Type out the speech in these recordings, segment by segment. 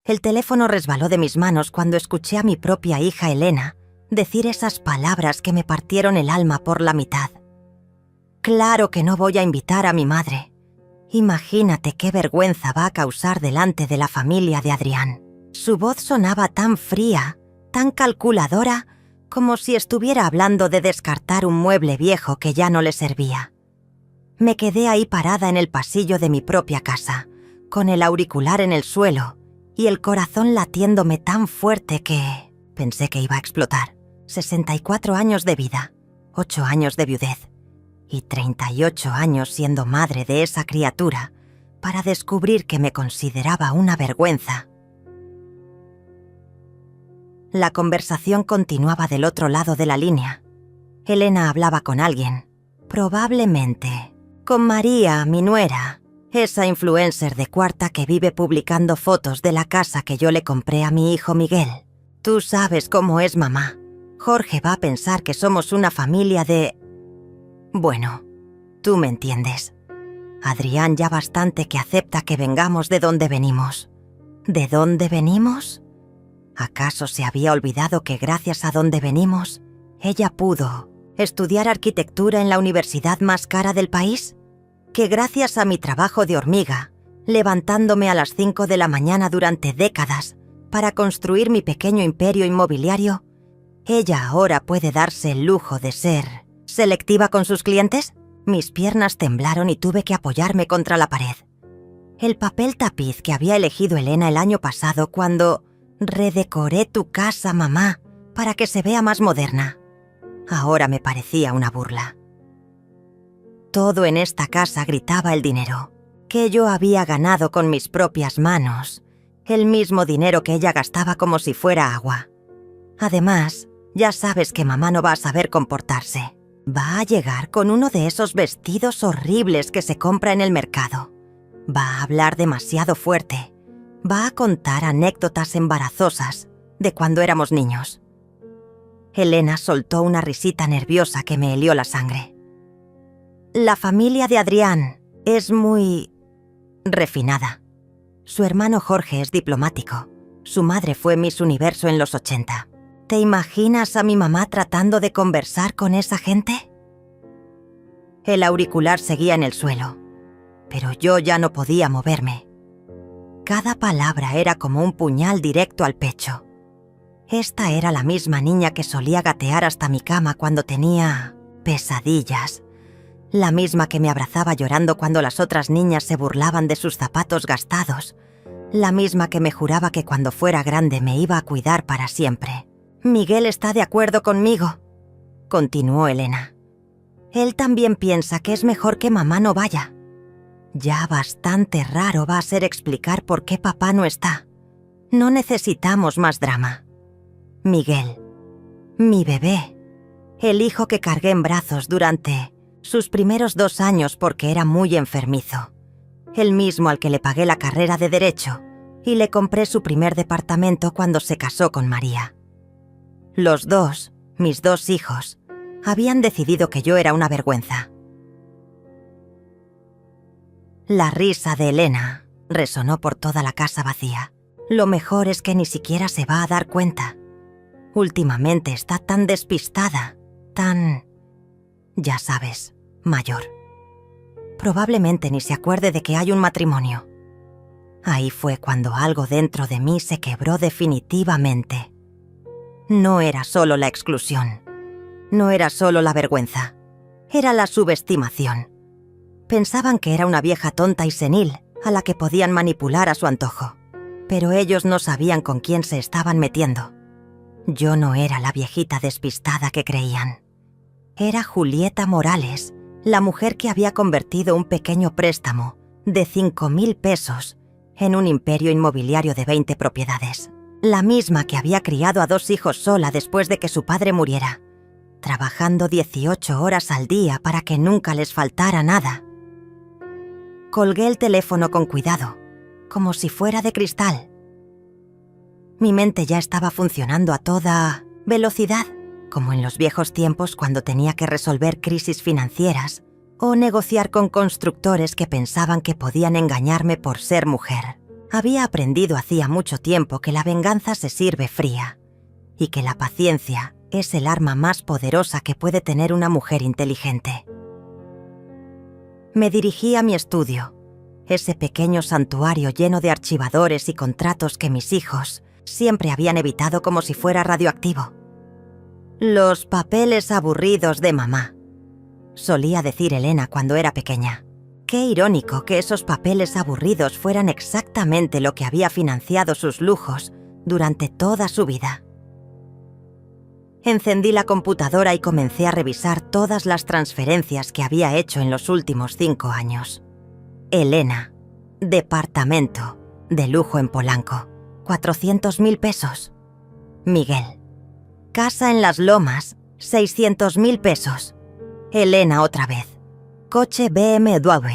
El teléfono resbaló de mis manos cuando escuché a mi propia hija Elena decir esas palabras que me partieron el alma por la mitad. Claro que no voy a invitar a mi madre. Imagínate qué vergüenza va a causar delante de la familia de Adrián. Su voz sonaba tan fría, tan calculadora, como si estuviera hablando de descartar un mueble viejo que ya no le servía. Me quedé ahí parada en el pasillo de mi propia casa, con el auricular en el suelo y el corazón latiéndome tan fuerte que pensé que iba a explotar. 64 años de vida, 8 años de viudez y 38 años siendo madre de esa criatura para descubrir que me consideraba una vergüenza. La conversación continuaba del otro lado de la línea. Elena hablaba con alguien, probablemente con María, mi nuera, esa influencer de Cuarta que vive publicando fotos de la casa que yo le compré a mi hijo Miguel. Tú sabes cómo es mamá. Jorge va a pensar que somos una familia de... Bueno, tú me entiendes. Adrián ya bastante que acepta que vengamos de donde venimos. ¿De dónde venimos? ¿Acaso se había olvidado que gracias a donde venimos, ella pudo estudiar arquitectura en la universidad más cara del país? ¿Que gracias a mi trabajo de hormiga, levantándome a las 5 de la mañana durante décadas para construir mi pequeño imperio inmobiliario, ella ahora puede darse el lujo de ser selectiva con sus clientes? Mis piernas temblaron y tuve que apoyarme contra la pared. El papel tapiz que había elegido Elena el año pasado cuando redecoré tu casa, mamá, para que se vea más moderna, ahora me parecía una burla. Todo en esta casa gritaba el dinero, que yo había ganado con mis propias manos, el mismo dinero que ella gastaba como si fuera agua. Además, ya sabes que mamá no va a saber comportarse. Va a llegar con uno de esos vestidos horribles que se compra en el mercado. Va a hablar demasiado fuerte. Va a contar anécdotas embarazosas de cuando éramos niños. Elena soltó una risita nerviosa que me helió la sangre. La familia de Adrián es muy refinada. Su hermano Jorge es diplomático. Su madre fue Miss Universo en los 80. ¿Te imaginas a mi mamá tratando de conversar con esa gente? El auricular seguía en el suelo, pero yo ya no podía moverme. Cada palabra era como un puñal directo al pecho. Esta era la misma niña que solía gatear hasta mi cama cuando tenía pesadillas. La misma que me abrazaba llorando cuando las otras niñas se burlaban de sus zapatos gastados. La misma que me juraba que cuando fuera grande me iba a cuidar para siempre. Miguel está de acuerdo conmigo, continuó Elena. Él también piensa que es mejor que mamá no vaya. Ya bastante raro va a ser explicar por qué papá no está. No necesitamos más drama. Miguel, mi bebé, el hijo que cargué en brazos durante sus primeros 2 años porque era muy enfermizo. El mismo al que le pagué la carrera de Derecho y le compré su primer departamento cuando se casó con María. Los dos, mis 2 hijos, habían decidido que yo era una vergüenza. La risa de Elena resonó por toda la casa vacía. Lo mejor es que ni siquiera se va a dar cuenta. Últimamente está tan despistada, tan... ya sabes, mayor. Probablemente ni se acuerde de que hay un matrimonio. Ahí fue cuando algo dentro de mí se quebró definitivamente. No era solo la exclusión. No era solo la vergüenza. Era la subestimación. Pensaban que era una vieja tonta y senil a la que podían manipular a su antojo. Pero ellos no sabían con quién se estaban metiendo. Yo no era la viejita despistada que creían. Era Julieta Morales, la mujer que había convertido un pequeño préstamo de 5.000 pesos en un imperio inmobiliario de 20 propiedades. La misma que había criado a 2 hijos sola después de que su padre muriera, trabajando 18 horas al día para que nunca les faltara nada. Colgué el teléfono con cuidado, como si fuera de cristal. Mi mente ya estaba funcionando a toda velocidad, como en los viejos tiempos cuando tenía que resolver crisis financieras o negociar con constructores que pensaban que podían engañarme por ser mujer. Había aprendido hacía mucho tiempo que la venganza se sirve fría y que la paciencia es el arma más poderosa que puede tener una mujer inteligente. Me dirigí a mi estudio, ese pequeño santuario lleno de archivadores y contratos que mis hijos siempre habían evitado como si fuera radioactivo. Los papeles aburridos de mamá, solía decir Elena cuando era pequeña. Qué irónico que esos papeles aburridos fueran exactamente lo que había financiado sus lujos durante toda su vida. Encendí la computadora y comencé a revisar todas las transferencias que había hecho en los últimos 5 años. Elena, departamento, de lujo en Polanco, 400.000 pesos. Miguel, casa en Las Lomas, 600.000 pesos. Elena otra vez. Coche BMW,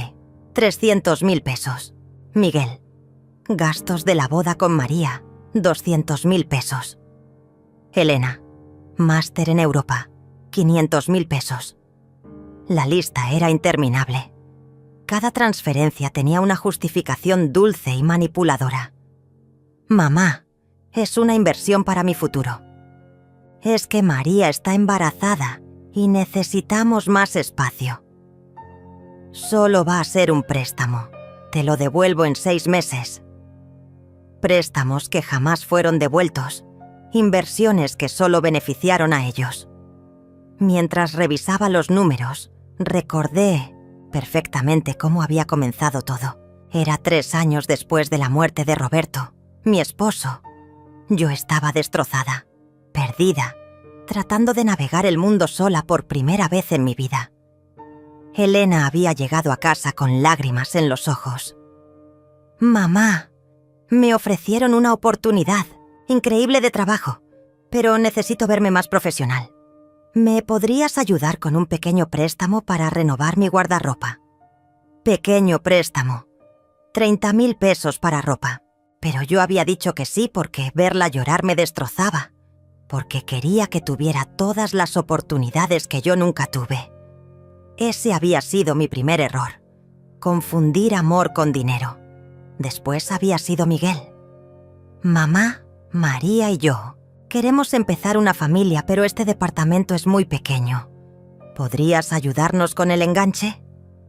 300.000 pesos. Miguel. Gastos de la boda con María, 200.000 pesos. Elena. Máster en Europa, 500.000 pesos. La lista era interminable. Cada transferencia tenía una justificación dulce y manipuladora. Mamá, es una inversión para mi futuro. Es que María está embarazada y necesitamos más espacio. Solo va a ser un préstamo. Te lo devuelvo en 6 meses. Préstamos que jamás fueron devueltos. Inversiones que solo beneficiaron a ellos. Mientras revisaba los números, recordé perfectamente cómo había comenzado todo. Era 3 años después de la muerte de Roberto, mi esposo. Yo estaba destrozada, perdida, tratando de navegar el mundo sola por primera vez en mi vida. Elena había llegado a casa con lágrimas en los ojos. «Mamá, me ofrecieron una oportunidad increíble de trabajo, pero necesito verme más profesional. ¿Me podrías ayudar con un pequeño préstamo para renovar mi guardarropa?» Pequeño préstamo. 30.000 pesos para ropa. Pero yo había dicho que sí porque verla llorar me destrozaba, porque quería que tuviera todas las oportunidades que yo nunca tuve. Ese había sido mi primer error. Confundir amor con dinero. Después había sido Miguel. Mamá, María y yo queremos empezar una familia, pero este departamento es muy pequeño. ¿Podrías ayudarnos con el enganche?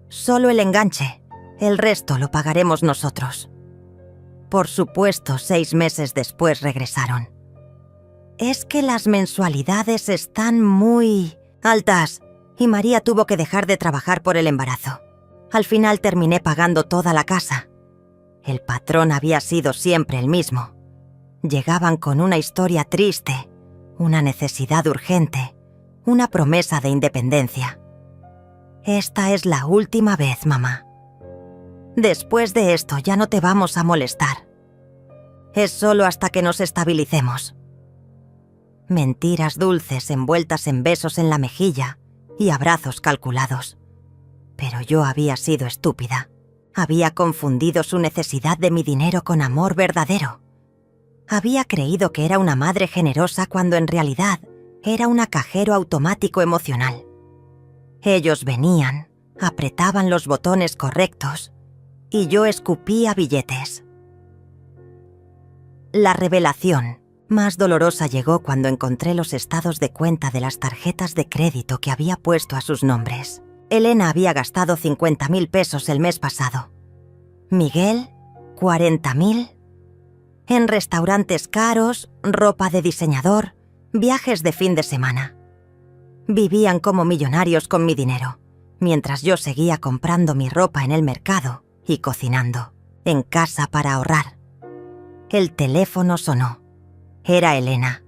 Solo el enganche. El resto lo pagaremos nosotros. Por supuesto, 6 meses después regresaron. Es que las mensualidades están muy altas y María tuvo que dejar de trabajar por el embarazo. Al final terminé pagando toda la casa. El patrón había sido siempre el mismo. Llegaban con una historia triste, una necesidad urgente, una promesa de independencia. Esta es la última vez, mamá. Después de esto ya no te vamos a molestar. Es solo hasta que nos estabilicemos. Mentiras dulces envueltas en besos en la mejilla y abrazos calculados. Pero yo había sido estúpida. Había confundido su necesidad de mi dinero con amor verdadero. Había creído que era una madre generosa cuando en realidad era una cajero automático emocional. Ellos venían, apretaban los botones correctos y yo escupía billetes. La revelación más dolorosa llegó cuando encontré los estados de cuenta de las tarjetas de crédito que había puesto a sus nombres. Elena había gastado 50.000 pesos el mes pasado. Miguel, 40.000. En restaurantes caros, ropa de diseñador, viajes de fin de semana. Vivían como millonarios con mi dinero, mientras yo seguía comprando mi ropa en el mercado y cocinando, en casa para ahorrar. El teléfono sonó. Era Elena.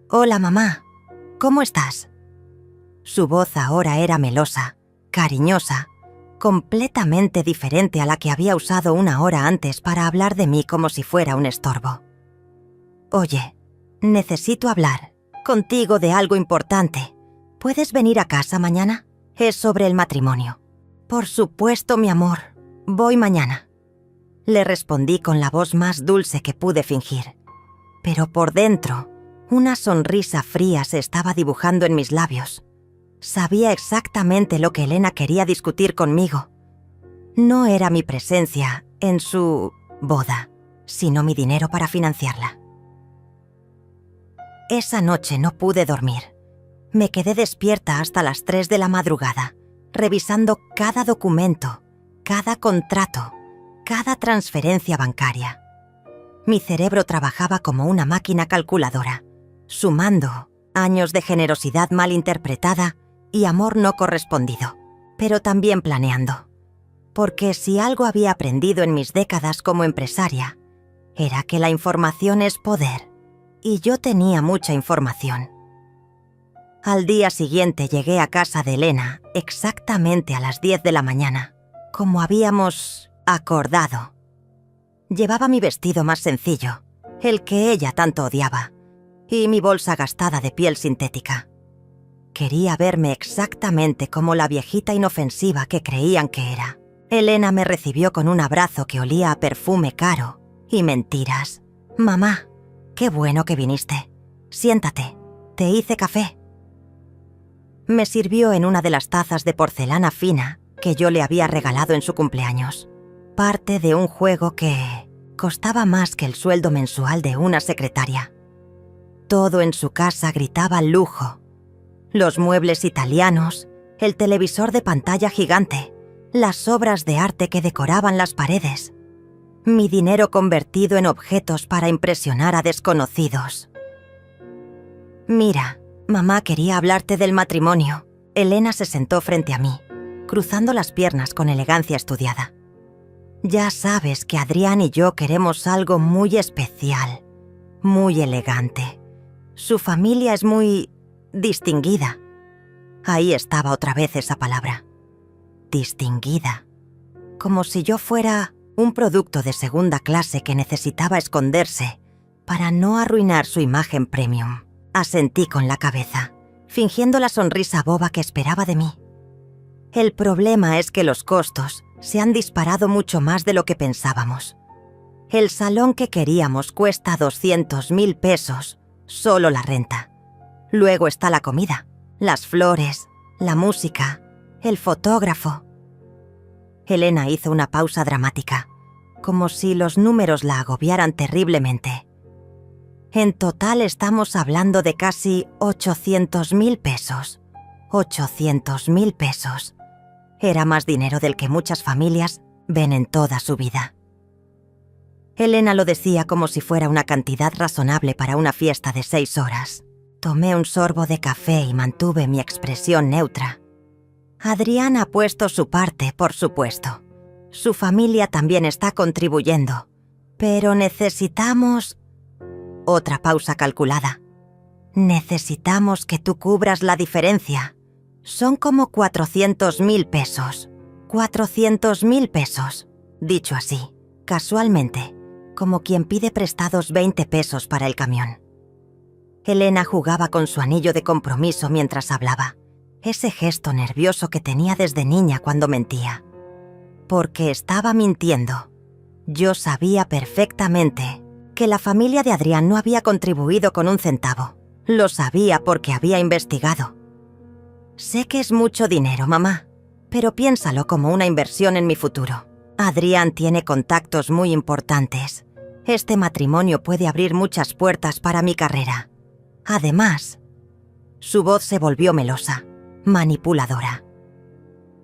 «Hola, mamá. ¿Cómo estás?» Su voz ahora era melosa, cariñosa, completamente diferente a la que había usado una hora antes para hablar de mí como si fuera un estorbo. «Oye, necesito hablar contigo de algo importante. ¿Puedes venir a casa mañana? Es sobre el matrimonio». «Por supuesto, mi amor. Voy mañana». Le respondí con la voz más dulce que pude fingir. Pero por dentro, una sonrisa fría se estaba dibujando en mis labios. Sabía exactamente lo que Elena quería discutir conmigo. No era mi presencia en su boda, sino mi dinero para financiarla. Esa noche no pude dormir. Me quedé despierta hasta las 3 de la madrugada, revisando cada documento, cada contrato, cada transferencia bancaria. Mi cerebro trabajaba como una máquina calculadora, sumando años de generosidad mal interpretada y amor no correspondido, pero también planeando. Porque si algo había aprendido en mis décadas como empresaria, era que la información es poder, y yo tenía mucha información. Al día siguiente llegué a casa de Elena exactamente a las 10 de la mañana, como habíamos acordado. Llevaba mi vestido más sencillo, el que ella tanto odiaba, y mi bolsa gastada de piel sintética. Quería verme exactamente como la viejita inofensiva que creían que era. Elena me recibió con un abrazo que olía a perfume caro y mentiras. «Mamá, qué bueno que viniste. Siéntate, te hice café». Me sirvió en una de las tazas de porcelana fina que yo le había regalado en su cumpleaños. Parte de un juego que costaba más que el sueldo mensual de una secretaria. Todo en su casa gritaba lujo. Los muebles italianos, el televisor de pantalla gigante, las obras de arte que decoraban las paredes. Mi dinero convertido en objetos para impresionar a desconocidos. «Mira, mamá quería hablarte del matrimonio». Elena se sentó frente a mí, cruzando las piernas con elegancia estudiada. «Ya sabes que Adrián y yo queremos algo muy especial, muy elegante. Su familia es muy distinguida». Ahí estaba otra vez esa palabra. Distinguida. Como si yo fuera un producto de segunda clase que necesitaba esconderse para no arruinar su imagen premium. Asentí con la cabeza, fingiendo la sonrisa boba que esperaba de mí. El problema es que los costos se han disparado mucho más de lo que pensábamos. El salón que queríamos cuesta 200.000 pesos, solo la renta. Luego está la comida, las flores, la música, el fotógrafo. Elena hizo una pausa dramática, como si los números la agobiaran terriblemente. En total estamos hablando de casi 800.000 pesos. 800.000 pesos. Era más dinero del que muchas familias ven en toda su vida. Elena lo decía como si fuera una cantidad razonable para una fiesta de 6 horas. Tomé un sorbo de café y mantuve mi expresión neutra. Adrián ha puesto su parte, por supuesto. Su familia también está contribuyendo. Pero necesitamos... Otra pausa calculada. Necesitamos que tú cubras la diferencia. Son como 400.000 pesos. 400.000 pesos. Dicho así, casualmente, como quien pide prestados 20 pesos para el camión. Elena jugaba con su anillo de compromiso mientras hablaba. Ese gesto nervioso que tenía desde niña cuando mentía. Porque estaba mintiendo. Yo sabía perfectamente que la familia de Adrián no había contribuido con un centavo. Lo sabía porque había investigado. Sé que es mucho dinero, mamá, pero piénsalo como una inversión en mi futuro. Adrián tiene contactos muy importantes. Este matrimonio puede abrir muchas puertas para mi carrera. Además, su voz se volvió melosa, manipuladora.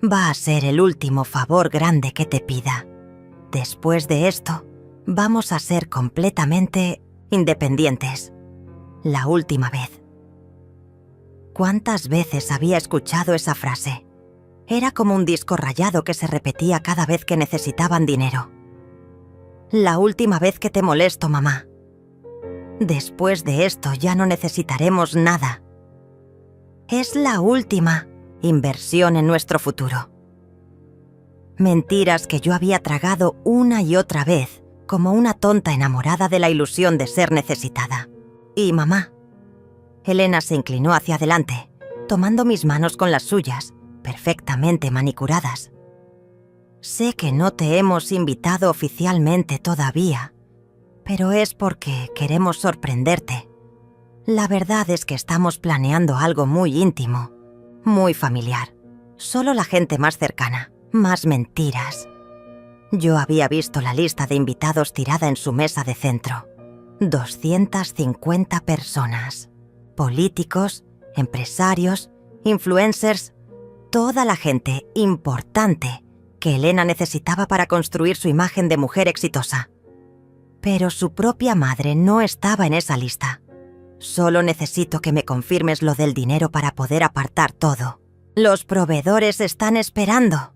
Va a ser el último favor grande que te pida. Después de esto, vamos a ser completamente independientes. La última vez. ¿Cuántas veces había escuchado esa frase? Era como un disco rayado que se repetía cada vez que necesitaban dinero. La última vez que te molesto, mamá. Después de esto ya no necesitaremos nada. Es la última inversión en nuestro futuro. Mentiras que yo había tragado una y otra vez, como una tonta enamorada de la ilusión de ser necesitada. Y mamá. Elena se inclinó hacia adelante, tomando mis manos con las suyas, perfectamente manicuradas. Sé que no te hemos invitado oficialmente todavía, pero es porque queremos sorprenderte. La verdad es que estamos planeando algo muy íntimo, muy familiar. Solo la gente más cercana, más mentiras. Yo había visto la lista de invitados tirada en su mesa de centro. 250 personas. Políticos, empresarios, influencers, toda la gente importante que Elena necesitaba para construir su imagen de mujer exitosa. Pero su propia madre no estaba en esa lista. Solo necesito que me confirmes lo del dinero para poder apartar todo. Los proveedores están esperando.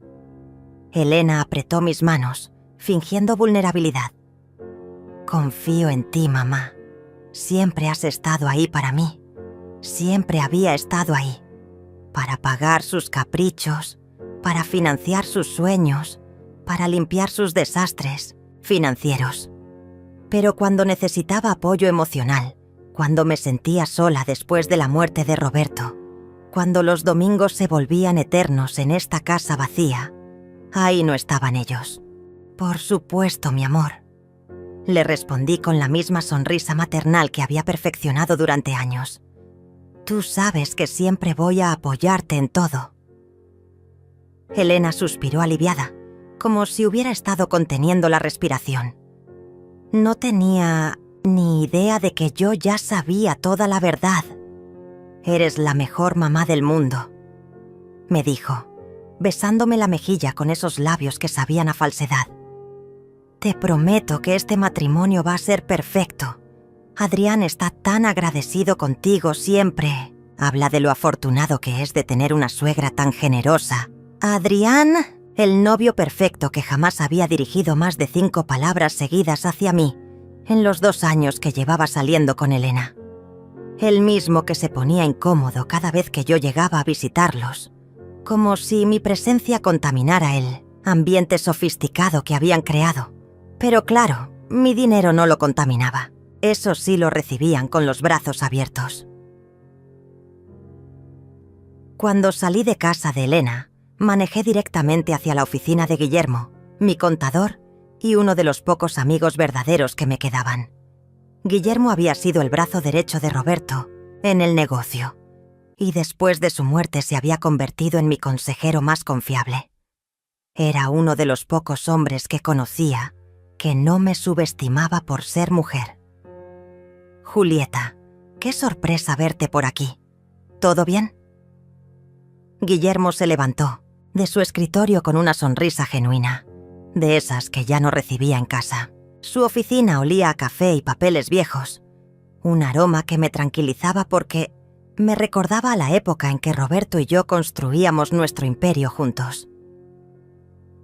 Elena apretó mis manos, fingiendo vulnerabilidad. Confío en ti, mamá. Siempre has estado ahí para mí. Siempre había estado ahí. Para pagar sus caprichos, para financiar sus sueños, para limpiar sus desastres financieros. Pero cuando necesitaba apoyo emocional, cuando me sentía sola después de la muerte de Roberto, cuando los domingos se volvían eternos en esta casa vacía, ahí no estaban ellos. Por supuesto, mi amor. Le respondí con la misma sonrisa maternal que había perfeccionado durante años. Tú sabes que siempre voy a apoyarte en todo. Elena suspiró aliviada, como si hubiera estado conteniendo la respiración. No tenía ni idea de que yo ya sabía toda la verdad. Eres la mejor mamá del mundo, me dijo, besándome la mejilla con esos labios que sabían a falsedad. Te prometo que este matrimonio va a ser perfecto. Adrián está tan agradecido contigo siempre. Habla de lo afortunado que es de tener una suegra tan generosa. Adrián, el novio perfecto que jamás había dirigido más de 5 palabras seguidas hacia mí en los 2 años que llevaba saliendo con Elena. El mismo que se ponía incómodo cada vez que yo llegaba a visitarlos, como si mi presencia contaminara el ambiente sofisticado que habían creado. Pero claro, mi dinero no lo contaminaba. Eso sí lo recibían con los brazos abiertos. Cuando salí de casa de Elena, manejé directamente hacia la oficina de Guillermo, mi contador y uno de los pocos amigos verdaderos que me quedaban. Guillermo había sido el brazo derecho de Roberto en el negocio, y después de su muerte se había convertido en mi consejero más confiable. Era uno de los pocos hombres que conocía que no me subestimaba por ser mujer. Julieta, qué sorpresa verte por aquí. ¿Todo bien? Guillermo se levantó de su escritorio con una sonrisa genuina, de esas que ya no recibía en casa. Su oficina olía a café y papeles viejos, un aroma que me tranquilizaba porque me recordaba a la época en que Roberto y yo construíamos nuestro imperio juntos.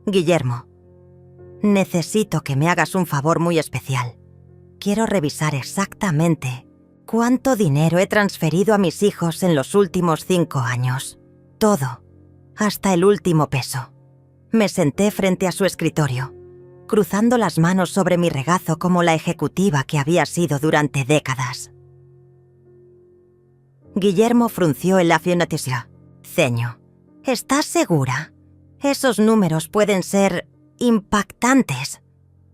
Guillermo, necesito que me hagas un favor muy especial. Quiero revisar exactamente cuánto dinero he transferido a mis hijos en los últimos 5 años. Todo, hasta el último peso. Me senté frente a su escritorio, cruzando las manos sobre mi regazo como la ejecutiva que había sido durante décadas. Guillermo frunció el labio ceño. ¿Estás segura? Esos números pueden ser impactantes.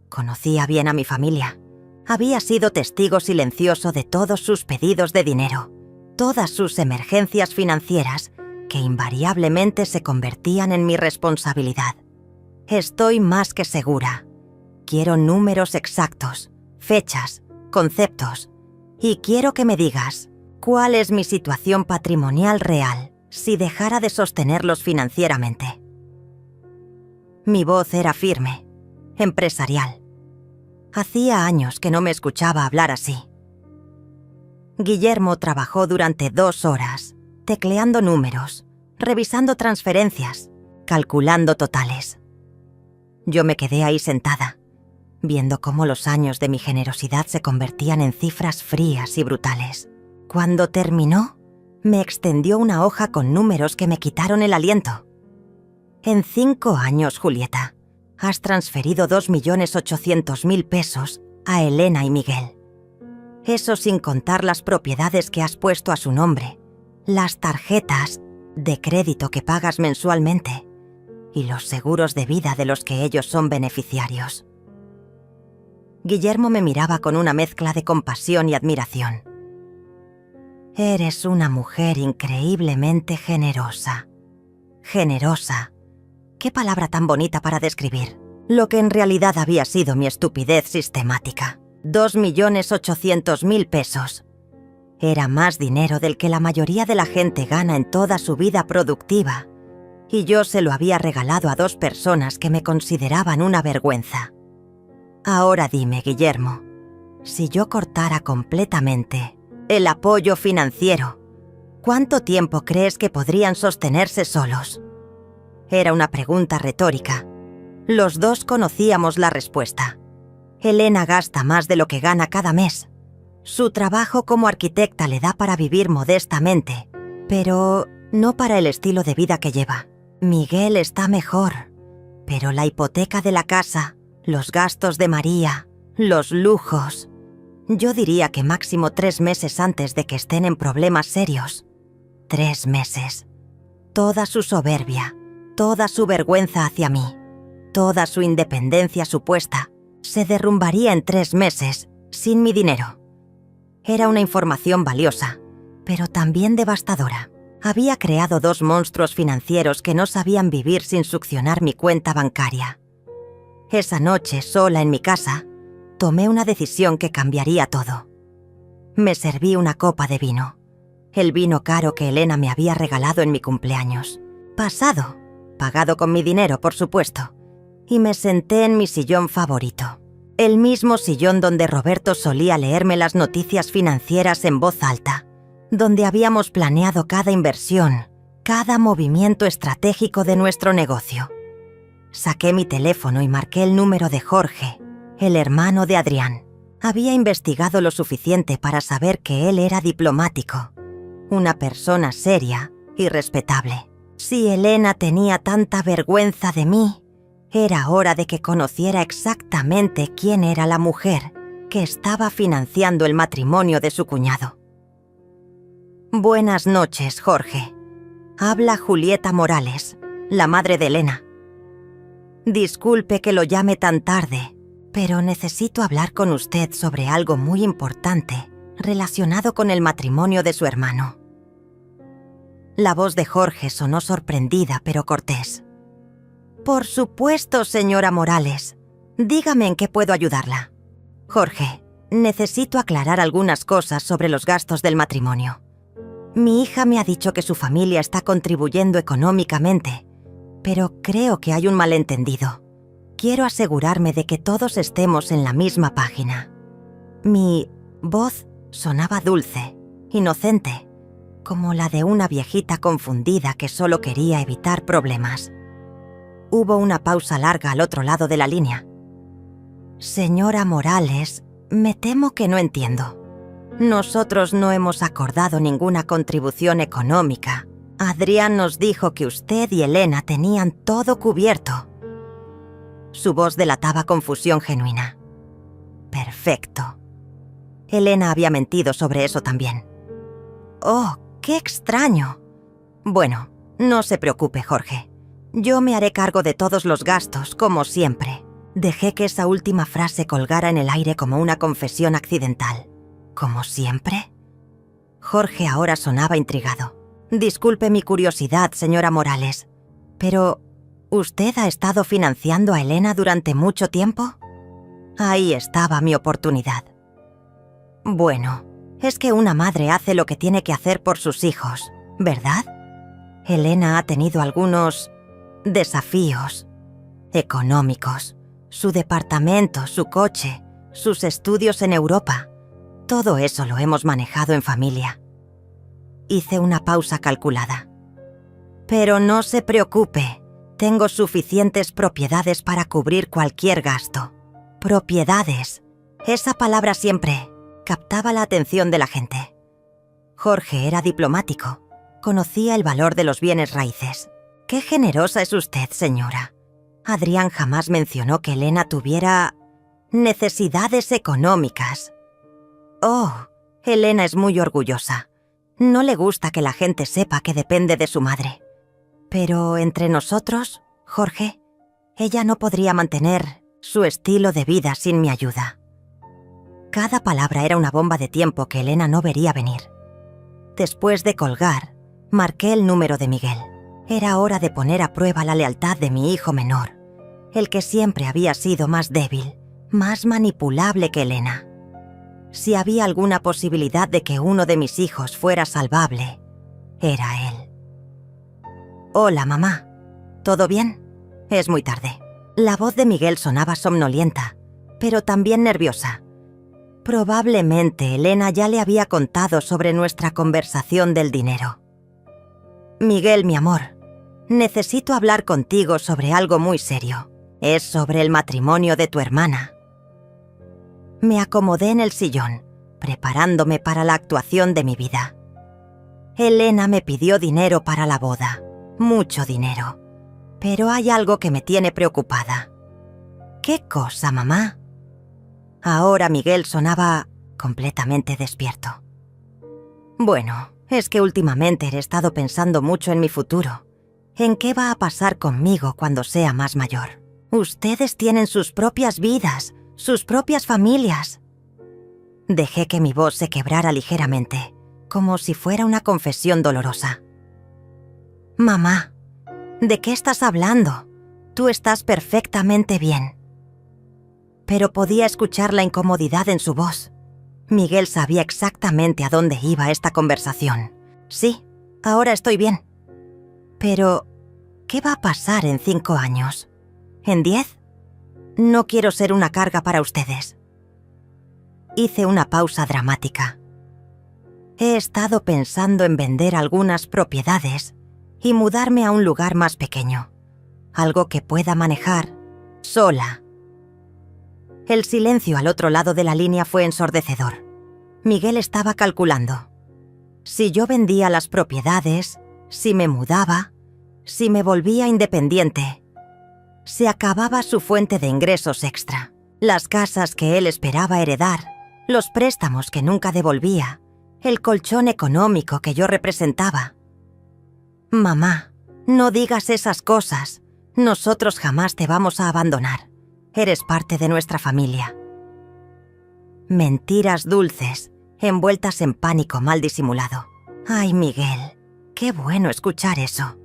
Conocía bien a mi familia. Había sido testigo silencioso de todos sus pedidos de dinero, todas sus emergencias financieras, que invariablemente se convertían en mi responsabilidad. Estoy más que segura. Quiero números exactos, fechas, conceptos, y quiero que me digas cuál es mi situación patrimonial real si dejara de sostenerlos financieramente. Mi voz era firme, empresarial. Hacía años que no me escuchaba hablar así. Guillermo trabajó durante 2 horas, tecleando números, revisando transferencias, calculando totales. Yo me quedé ahí sentada, viendo cómo los años de mi generosidad se convertían en cifras frías y brutales. Cuando terminó, me extendió una hoja con números que me quitaron el aliento. En 5 años, Julieta, has transferido 2.800.000 pesos a Elena y Miguel. Eso sin contar las propiedades que has puesto a su nombre, las tarjetas de crédito que pagas mensualmente y los seguros de vida de los que ellos son beneficiarios. Guillermo me miraba con una mezcla de compasión y admiración. Eres una mujer increíblemente generosa. Generosa. Qué palabra tan bonita para describir. lo que en realidad había sido mi estupidez sistemática. 2.800.000 pesos. Era más dinero del que la mayoría de la gente gana en toda su vida productiva, y yo se lo había regalado a 2 personas que me consideraban una vergüenza. Ahora dime, Guillermo, si yo cortara completamente el apoyo financiero, ¿cuánto tiempo crees que podrían sostenerse solos? Era una pregunta retórica. Los dos conocíamos la respuesta. Elena gasta más de lo que gana cada mes. Su trabajo como arquitecta le da para vivir modestamente, pero no para el estilo de vida que lleva. Miguel está mejor, pero la hipoteca de la casa, los gastos de María, los lujos... Yo diría que máximo 3 meses antes de que estén en problemas serios. 3 meses. Toda su soberbia, toda su vergüenza hacia mí, toda su independencia supuesta, se derrumbaría en 3 meses, sin mi dinero. Era una información valiosa, pero también devastadora. Había creado 2 monstruos financieros que no sabían vivir sin succionar mi cuenta bancaria. Esa noche, sola en mi casa, tomé una decisión que cambiaría todo. Me serví una copa de vino, el vino caro que Elena me había regalado en mi cumpleaños. Pasado, pagado con mi dinero, por supuesto, y me senté en mi sillón favorito. El mismo sillón donde Roberto solía leerme las noticias financieras en voz alta, donde habíamos planeado cada inversión, cada movimiento estratégico de nuestro negocio. Saqué mi teléfono y marqué el número de Jorge, el hermano de Adrián. Había investigado lo suficiente para saber que él era diplomático, una persona seria y respetable. Si Elena tenía tanta vergüenza de mí, era hora de que conociera exactamente quién era la mujer que estaba financiando el matrimonio de su cuñado. Buenas noches, Jorge. Habla Julieta Morales, la madre de Elena. Disculpe que lo llame tan tarde, pero necesito hablar con usted sobre algo muy importante relacionado con el matrimonio de su hermano. La voz de Jorge sonó sorprendida pero cortés. Por supuesto, señora Morales. Dígame en qué puedo ayudarla. Jorge, necesito aclarar algunas cosas sobre los gastos del matrimonio. Mi hija me ha dicho que su familia está contribuyendo económicamente, pero creo que hay un malentendido. Quiero asegurarme de que todos estemos en la misma página. Mi voz sonaba dulce, inocente, como la de una viejita confundida que solo quería evitar problemas. Hubo una pausa larga al otro lado de la línea. Señora Morales, me temo que no entiendo. Nosotros no hemos acordado ninguna contribución económica. Adrián nos dijo que usted y Elena tenían todo cubierto. Su voz delataba confusión genuina. Perfecto. Elena había mentido sobre eso también. Oh, qué extraño. Bueno, no se preocupe, Jorge. Yo me haré cargo de todos los gastos, como siempre. Dejé que esa última frase colgara en el aire como una confesión accidental. ¿Como siempre? Jorge ahora sonaba intrigado. Disculpe mi curiosidad, señora Morales, pero ¿usted ha estado financiando a Elena durante mucho tiempo? Ahí estaba mi oportunidad. Bueno, es que una madre hace lo que tiene que hacer por sus hijos, ¿verdad? Elena ha tenido algunos desafíos económicos. Su departamento, su coche, sus estudios en Europa. Todo eso lo hemos manejado en familia. Hice una pausa calculada. Pero no se preocupe, tengo suficientes propiedades para cubrir cualquier gasto. Propiedades. Esa palabra siempre captaba la atención de la gente. Jorge era diplomático, conocía el valor de los bienes raíces. Qué generosa es usted, señora. Adrián jamás mencionó que Elena tuviera necesidades económicas. Oh, Elena es muy orgullosa. No le gusta que la gente sepa que depende de su madre. Pero entre nosotros, Jorge, ella no podría mantener su estilo de vida sin mi ayuda. Cada palabra era una bomba de tiempo que Elena no vería venir. Después de colgar, marqué el número de Miguel. Era hora de poner a prueba la lealtad de mi hijo menor. el que siempre había sido más débil, más manipulable que Elena. Si había alguna posibilidad de que uno de mis hijos fuera salvable, era él. «Hola, mamá. ¿Todo bien?» «Es muy tarde». La voz de Miguel sonaba somnolienta, pero también nerviosa. Probablemente Elena ya le había contado sobre nuestra conversación del dinero. «Miguel, mi amor, necesito hablar contigo sobre algo muy serio. Es sobre el matrimonio de tu hermana». Me acomodé en el sillón, preparándome para la actuación de mi vida. Elena me pidió dinero para la boda, mucho dinero. Pero hay algo que me tiene preocupada. ¿Qué cosa, mamá? Ahora Miguel sonaba completamente despierto. Bueno, es que últimamente he estado pensando mucho en mi futuro, en qué va a pasar conmigo cuando sea más mayor. Ustedes tienen sus propias vidas, sus propias familias. Dejé que mi voz se quebrara ligeramente, como si fuera una confesión dolorosa. Mamá, ¿de qué estás hablando? Tú estás perfectamente bien. Pero podía escuchar la incomodidad en su voz. Miguel sabía exactamente a dónde iba esta conversación. Sí, ahora estoy bien. Pero, ¿qué va a pasar en 5 años? ¿En 10? No quiero ser una carga para ustedes. Hice una pausa dramática. He estado pensando en vender algunas propiedades y mudarme a un lugar más pequeño, algo que pueda manejar sola. El silencio al otro lado de la línea fue ensordecedor. Miguel estaba calculando. Si yo vendía las propiedades, si me mudaba, si me volvía independiente, se acababa su fuente de ingresos extra, las casas que él esperaba heredar, los préstamos que nunca devolvía, el colchón económico que yo representaba. Mamá, no digas esas cosas. Nosotros jamás te vamos a abandonar. Eres parte de nuestra familia. Mentiras dulces, envueltas en pánico mal disimulado. Ay, Miguel, qué bueno escuchar eso.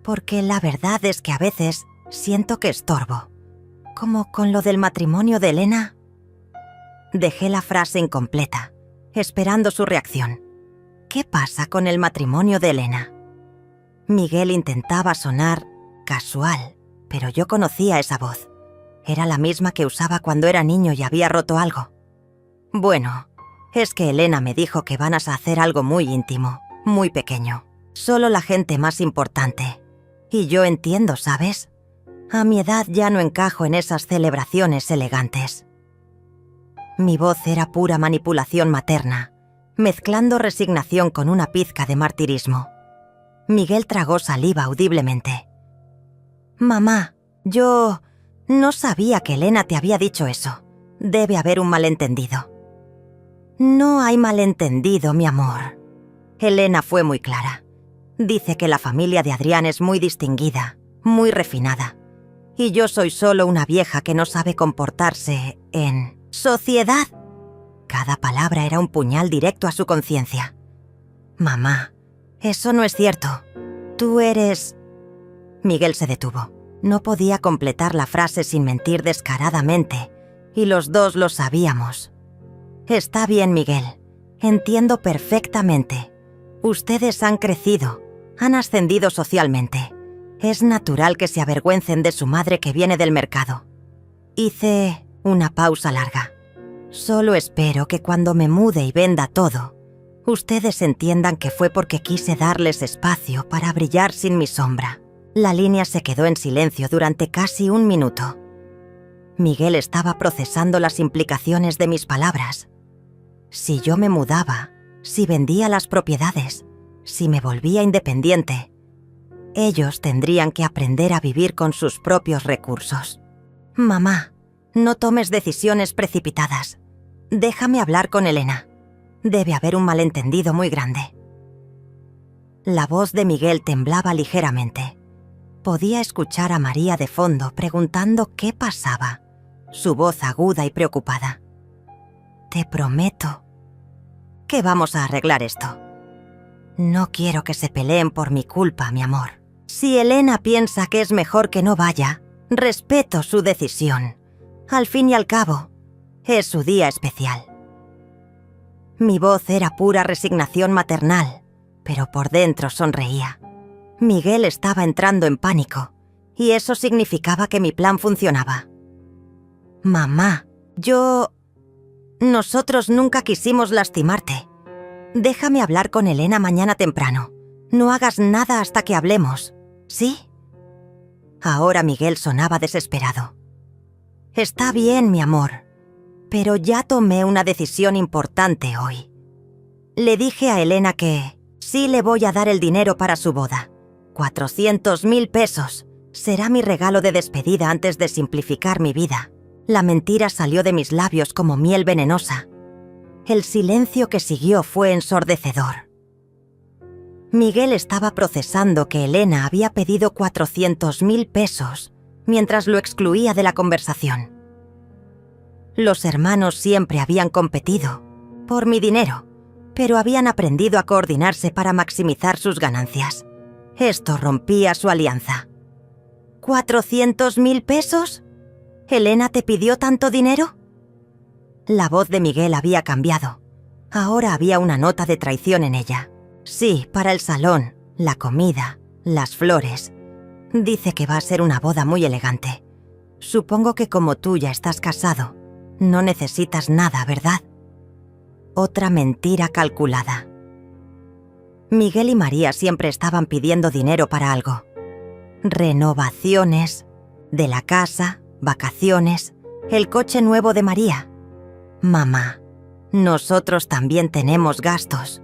Porque la verdad es que a veces siento que estorbo. Como con lo del matrimonio de Elena. Dejé la frase incompleta, esperando su reacción. ¿Qué pasa con el matrimonio de Elena? Miguel intentaba sonar casual, pero yo conocía esa voz. Era la misma que usaba cuando era niño y había roto algo. Bueno, es que Elena me dijo que van a hacer algo muy íntimo, muy pequeño. Solo la gente más importante. Y yo entiendo, ¿sabes? A mi edad ya no encajo en esas celebraciones elegantes. Mi voz era pura manipulación materna, mezclando resignación con una pizca de martirismo. Miguel tragó saliva audiblemente. Mamá, yo no sabía que Elena te había dicho eso. Debe haber un malentendido. No hay malentendido, mi amor. Elena fue muy clara. Dice que la familia de Adrián es muy distinguida, muy refinada. Y yo soy solo una vieja que no sabe comportarse en sociedad. Cada palabra era un puñal directo a su conciencia. Mamá, eso no es cierto. Tú eres... Miguel se detuvo. No podía completar la frase sin mentir descaradamente, y los dos lo sabíamos. Está bien, Miguel. Entiendo perfectamente. Ustedes han crecido, han ascendido socialmente. Es natural que se avergüencen de su madre que viene del mercado. Hice una pausa larga. Solo espero que cuando me mude y venda todo, ustedes entiendan que fue porque quise darles espacio para brillar sin mi sombra. La línea se quedó en silencio durante casi 1 minuto. Miguel estaba procesando las implicaciones de mis palabras. Si yo me mudaba, si vendía las propiedades, si me volvía independiente, ellos tendrían que aprender a vivir con sus propios recursos. Mamá, no tomes decisiones precipitadas. Déjame hablar con Elena. Debe haber un malentendido muy grande. La voz de Miguel temblaba ligeramente. Podía escuchar a María de fondo preguntando qué pasaba, su voz aguda y preocupada. Te prometo que vamos a arreglar esto. No quiero que se peleen por mi culpa, mi amor. Si Elena piensa que es mejor que no vaya, Respeto su decisión. Al fin y al cabo, es su día especial. Mi voz era pura resignación maternal, pero por dentro sonreía. Miguel estaba entrando en pánico, y eso significaba que mi plan funcionaba. Mamá, nosotros nunca quisimos lastimarte. Déjame hablar con Elena mañana temprano. No hagas nada hasta que hablemos, ¿sí? Ahora Miguel sonaba desesperado. Está bien, mi amor, pero ya tomé una decisión importante hoy. Le dije a Elena que sí le voy a dar el dinero para su boda. 400.000 pesos. Será mi regalo de despedida antes de simplificar mi vida. La mentira salió de mis labios como miel venenosa. El silencio que siguió fue ensordecedor. Miguel estaba procesando que Elena había pedido 400.000 pesos mientras lo excluía de la conversación. Los hermanos siempre habían competido por mi dinero, pero habían aprendido a coordinarse para maximizar sus ganancias. Esto rompía su alianza. ¿400.000 pesos? ¿Elena te pidió tanto dinero? La voz de Miguel había cambiado. Ahora había una nota de traición en ella. Sí, para el salón, la comida, las flores. Dice que va a ser una boda muy elegante. Supongo que como tú ya estás casado, no necesitas nada, ¿verdad? Otra mentira calculada. Miguel y María siempre estaban pidiendo dinero para algo. Renovaciones, de la casa, vacaciones, el coche nuevo de María. Mamá, nosotros también tenemos gastos.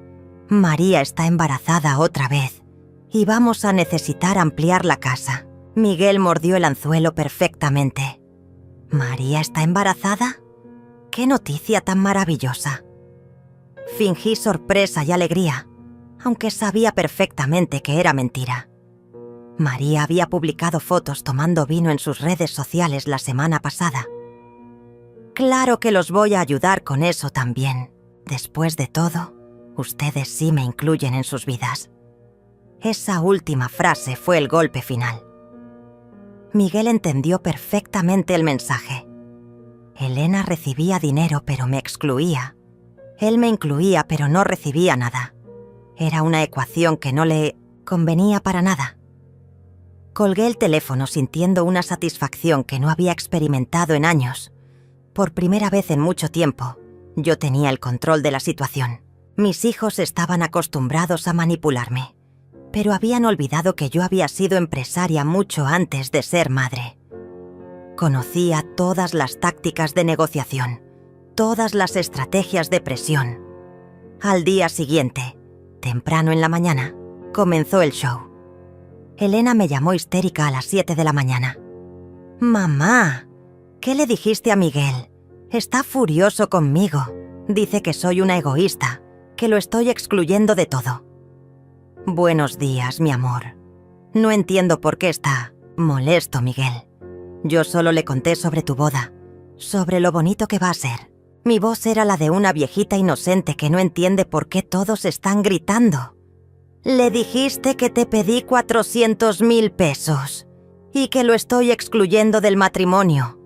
María está embarazada otra vez y vamos a necesitar ampliar la casa. Miguel mordió el anzuelo perfectamente. ¿María está embarazada? ¡Qué noticia tan maravillosa! Fingí sorpresa y alegría, aunque sabía perfectamente que era mentira. María había publicado fotos tomando vino en sus redes sociales la semana pasada. Claro que los voy a ayudar con eso también. Después de todo, ustedes sí me incluyen en sus vidas. Esa última frase fue el golpe final. Miguel entendió perfectamente el mensaje. Elena recibía dinero pero me excluía. Él me incluía pero no recibía nada. Era una ecuación que no le convenía para nada. Colgué el teléfono sintiendo una satisfacción que no había experimentado en años. Por primera vez en mucho tiempo, yo tenía el control de la situación. Mis hijos estaban acostumbrados a manipularme, pero habían olvidado que yo había sido empresaria mucho antes de ser madre. Conocía todas las tácticas de negociación, todas las estrategias de presión. Al día siguiente, temprano en la mañana, comenzó el show. Elena me llamó histérica a las 7 de la mañana. «Mamá, ¿qué le dijiste a Miguel? Está furioso conmigo. Dice que soy una egoísta, que lo estoy excluyendo de todo». «Buenos días, mi amor. No entiendo por qué está molesto Miguel. Yo solo le conté sobre tu boda, sobre lo bonito que va a ser». Mi voz era la de una viejita inocente que no entiende por qué todos están gritando. «Le dijiste que te pedí 400.000 pesos y que lo estoy excluyendo del matrimonio».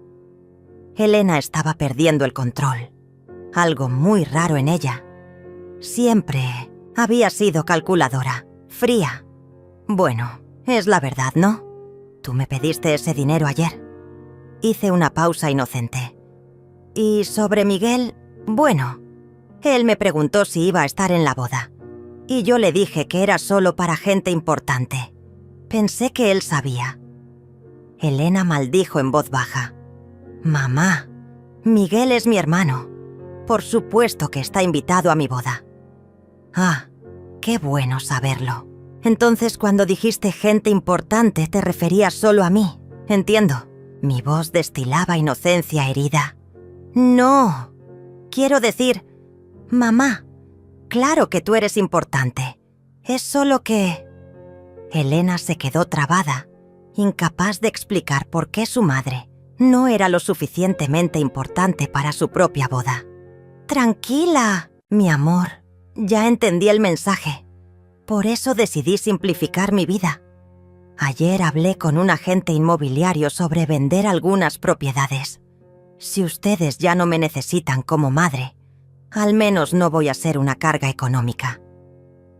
Elena estaba perdiendo el control. Algo muy raro en ella. Siempre había sido calculadora, fría. Bueno, es la verdad, ¿no? Tú me pediste ese dinero ayer. Hice una pausa inocente. Y sobre Miguel, bueno, él me preguntó si iba a estar en la boda. Y yo le dije que era solo para gente importante. Pensé que él sabía. Elena maldijo en voz baja. «Mamá, Miguel es mi hermano. Por supuesto que está invitado a mi boda». «Ah, qué bueno saberlo. Entonces cuando dijiste gente importante te referías solo a mí. Entiendo». Mi voz destilaba inocencia herida. «No, quiero decir, mamá, claro que tú eres importante. Es solo que...» Elena se quedó trabada, incapaz de explicar por qué su madre no era lo suficientemente importante para su propia boda. «Tranquila, mi amor, ya entendí el mensaje. Por eso decidí simplificar mi vida. Ayer hablé con un agente inmobiliario sobre vender algunas propiedades. Si ustedes ya no me necesitan como madre, al menos no voy a ser una carga económica.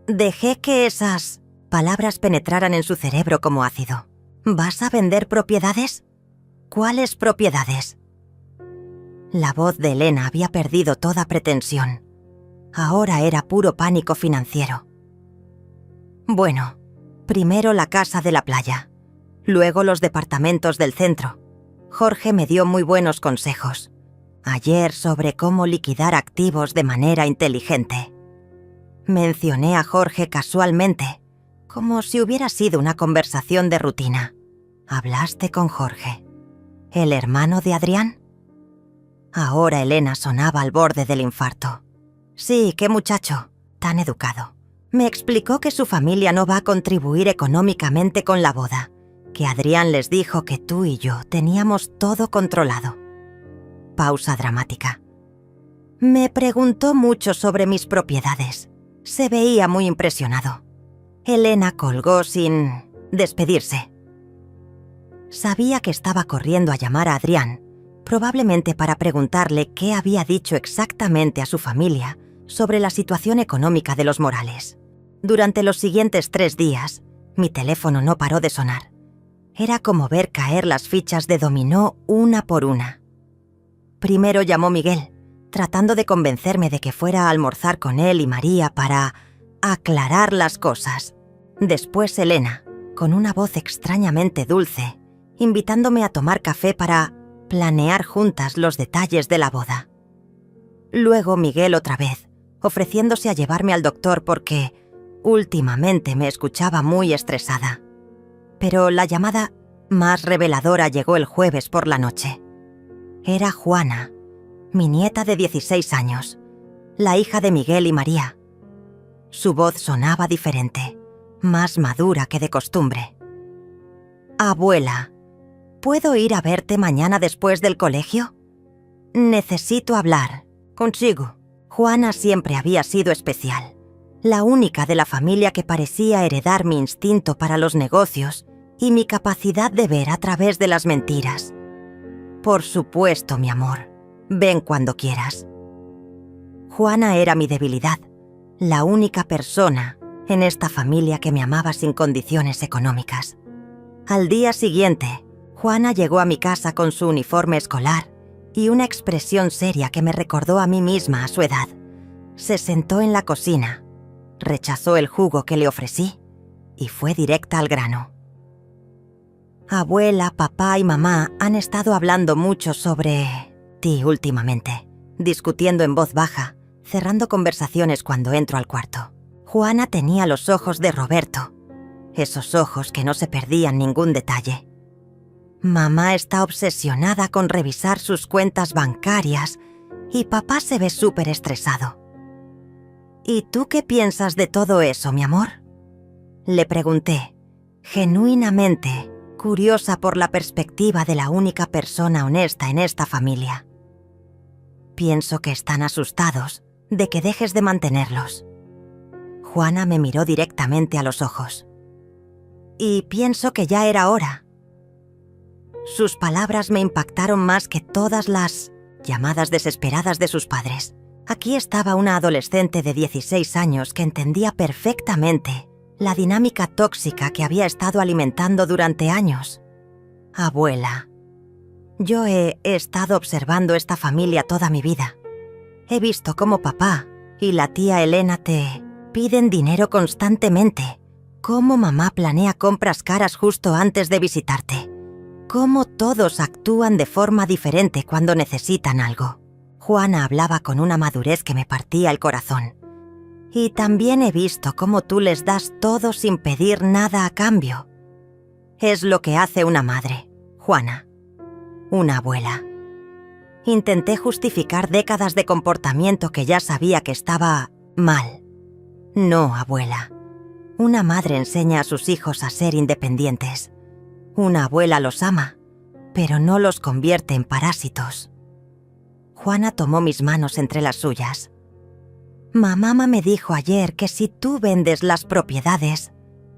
Dejé que esas palabras penetraran en su cerebro como ácido. ¿Vas a vender propiedades? ¿Cuáles propiedades? La voz de Elena había perdido toda pretensión. Ahora era puro pánico financiero. Bueno, primero la casa de la playa, luego los departamentos del centro. Jorge me dio muy buenos consejos ayer sobre cómo liquidar activos de manera inteligente. Mencioné a Jorge casualmente, como si hubiera sido una conversación de rutina. ¿Hablaste con Jorge, el hermano de Adrián? Ahora Elena sonaba al borde del infarto. Sí, qué muchacho, tan educado. Me explicó que su familia no va a contribuir económicamente con la boda, que Adrián les dijo que tú y yo teníamos todo controlado. Pausa dramática. Me preguntó mucho sobre mis propiedades. Se veía muy impresionado. Elena colgó sin despedirse. Sabía que estaba corriendo a llamar a Adrián, probablemente para preguntarle qué había dicho exactamente a su familia sobre la situación económica de los Morales. Durante los siguientes 3 días, mi teléfono no paró de sonar. Era como ver caer las fichas de dominó una por una. Primero llamó Miguel, tratando de convencerme de que fuera a almorzar con él y María para aclarar las cosas. Después Elena, con una voz extrañamente dulce, invitándome a tomar café para planear juntas los detalles de la boda. Luego Miguel otra vez, ofreciéndose a llevarme al doctor porque últimamente me escuchaba muy estresada. Pero la llamada más reveladora llegó el jueves por la noche. Era Juana, mi nieta de 16 años, la hija de Miguel y María. Su voz sonaba diferente, más madura que de costumbre. Abuela, ¿puedo ir a verte mañana después del colegio? Necesito hablar contigo. Juana siempre había sido especial, la única de la familia que parecía heredar mi instinto para los negocios y mi capacidad de ver a través de las mentiras. Por supuesto, mi amor. Ven cuando quieras. Juana era mi debilidad, la única persona en esta familia que me amaba sin condiciones económicas. Al día siguiente, Juana llegó a mi casa con su uniforme escolar y una expresión seria que me recordó a mí misma a su edad. Se sentó en la cocina, rechazó el jugo que le ofrecí y fue directa al grano. Abuela, papá y mamá han estado hablando mucho sobre ti últimamente, discutiendo en voz baja, cerrando conversaciones cuando entro al cuarto. Juana tenía los ojos de Roberto, esos ojos que no se perdían ningún detalle. Mamá está obsesionada con revisar sus cuentas bancarias y papá se ve súper estresado. ¿Y tú qué piensas de todo eso, mi amor? Le pregunté, genuinamente curiosa por la perspectiva de la única persona honesta en esta familia. Pienso que están asustados de que dejes de mantenerlos. Juana me miró directamente a los ojos. Y pienso que ya era hora. Sus palabras me impactaron más que todas las llamadas desesperadas de sus padres. Aquí estaba una adolescente de 16 años que entendía perfectamente la dinámica tóxica que había estado alimentando durante años. Abuela, yo he estado observando esta familia toda mi vida. He visto cómo papá y la tía Elena te piden dinero constantemente, cómo mamá planea compras caras justo antes de visitarte, cómo todos actúan de forma diferente cuando necesitan algo. Juana hablaba con una madurez que me partía el corazón. Y también he visto cómo tú les das todo sin pedir nada a cambio. Es lo que hace una madre, Juana. Una abuela. Intenté justificar décadas de comportamiento que ya sabía que estaba mal. No, abuela. Una madre enseña a sus hijos a ser independientes. Una abuela los ama, pero no los convierte en parásitos. Juana tomó mis manos entre las suyas. Mamá me dijo ayer que si tú vendes las propiedades,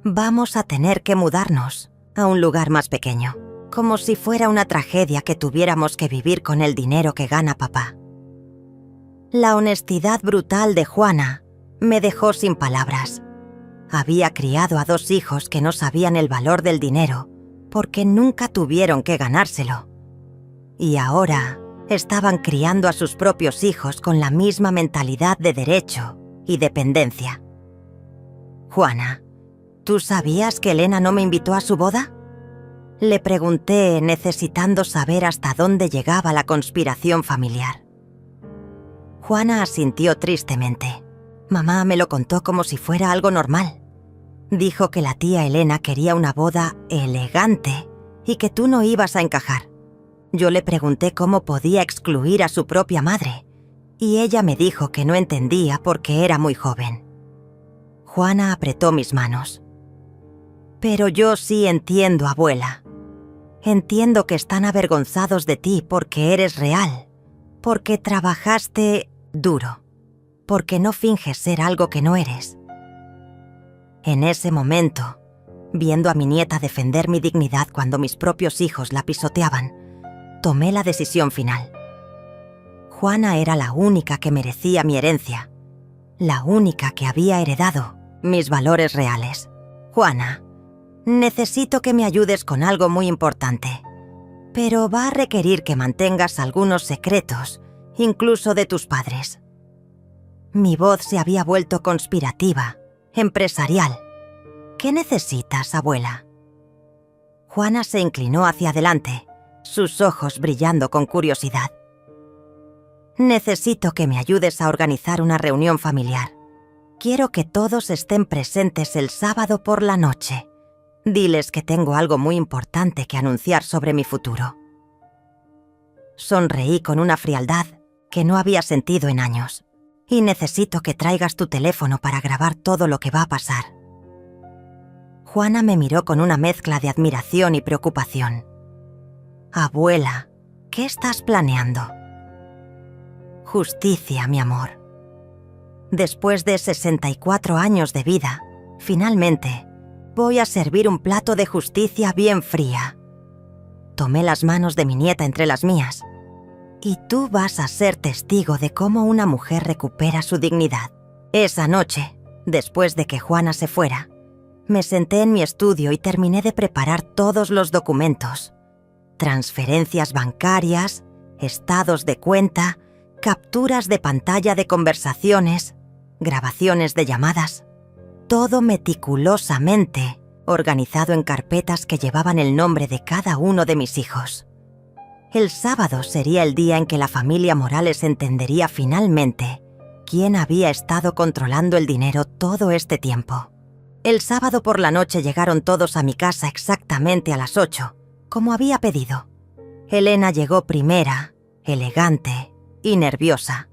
Vamos a tener que mudarnos a un lugar más pequeño, como si fuera una tragedia que tuviéramos que vivir con el dinero que gana papá. La honestidad brutal de Juana me dejó sin palabras. Había criado a 2 hijos que no sabían el valor del dinero porque nunca tuvieron que ganárselo. Y ahora estaban criando a sus propios hijos con la misma mentalidad de derecho y dependencia. Juana, ¿tú sabías que Elena no me invitó a su boda? Le pregunté, necesitando saber hasta dónde llegaba la conspiración familiar. Juana asintió tristemente. Mamá me lo contó como si fuera algo normal. Dijo que la tía Elena quería una boda elegante y que tú no ibas a encajar. Yo le pregunté cómo podía excluir a su propia madre y ella me dijo que no entendía porque era muy joven. Juana apretó mis manos. Pero yo sí entiendo, abuela. Entiendo que están avergonzados de ti porque eres real, porque trabajaste duro, porque no finges ser algo que no eres. En ese momento, viendo a mi nieta defender mi dignidad cuando mis propios hijos la pisoteaban, tomé la decisión final. Juana era la única que merecía mi herencia, la única que había heredado mis valores reales. Juana, necesito que me ayudes con algo muy importante, pero va a requerir que mantengas algunos secretos, incluso de tus padres. Mi voz se había vuelto conspirativa, empresarial. ¿Qué necesitas, abuela? Juana se inclinó hacia adelante, sus ojos brillando con curiosidad. Necesito que me ayudes a organizar una reunión familiar. Quiero que todos estén presentes el sábado por la noche. Diles que tengo algo muy importante que anunciar sobre mi futuro. Sonreí con una frialdad que no había sentido en años. Y necesito que traigas tu teléfono para grabar todo lo que va a pasar. Juana me miró con una mezcla de admiración y preocupación. Abuela, ¿qué estás planeando? Justicia, mi amor. Después de 64 años de vida, finalmente, voy a servir un plato de justicia bien fría. Tomé las manos de mi nieta entre las mías. Y tú vas a ser testigo de cómo una mujer recupera su dignidad. Esa noche, después de que Juana se fuera, me senté en mi estudio y terminé de preparar todos los documentos. Transferencias bancarias, estados de cuenta, capturas de pantalla de conversaciones, grabaciones de llamadas. Todo meticulosamente, organizado en carpetas que llevaban el nombre de cada uno de mis hijos. El sábado sería el día en que la familia Morales entendería finalmente quién había estado controlando el dinero todo este tiempo. El sábado por la noche llegaron todos a mi casa exactamente a las 8, como había pedido. Elena llegó primera, elegante y nerviosa,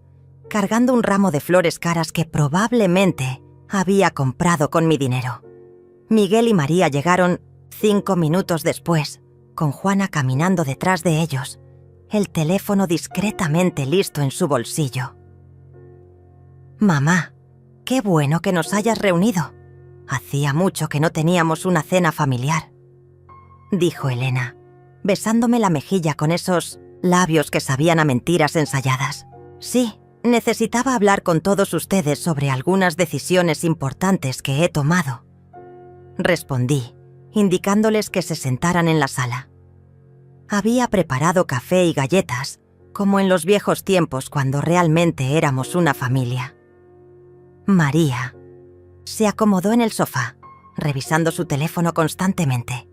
cargando un ramo de flores caras que probablemente había comprado con mi dinero. Miguel y María llegaron 5 minutos después, con Juana caminando detrás de ellos, el teléfono discretamente listo en su bolsillo. Mamá, qué bueno que nos hayas reunido. Hacía mucho que no teníamos una cena familiar, dijo Elena, besándome la mejilla con esos labios que sabían a mentiras ensayadas. Sí, necesitaba hablar con todos ustedes sobre algunas decisiones importantes que he tomado, respondí, indicándoles que se sentaran en la sala. Había preparado café y galletas, como en los viejos tiempos cuando realmente éramos una familia. María se acomodó en el sofá, revisando su teléfono constantemente.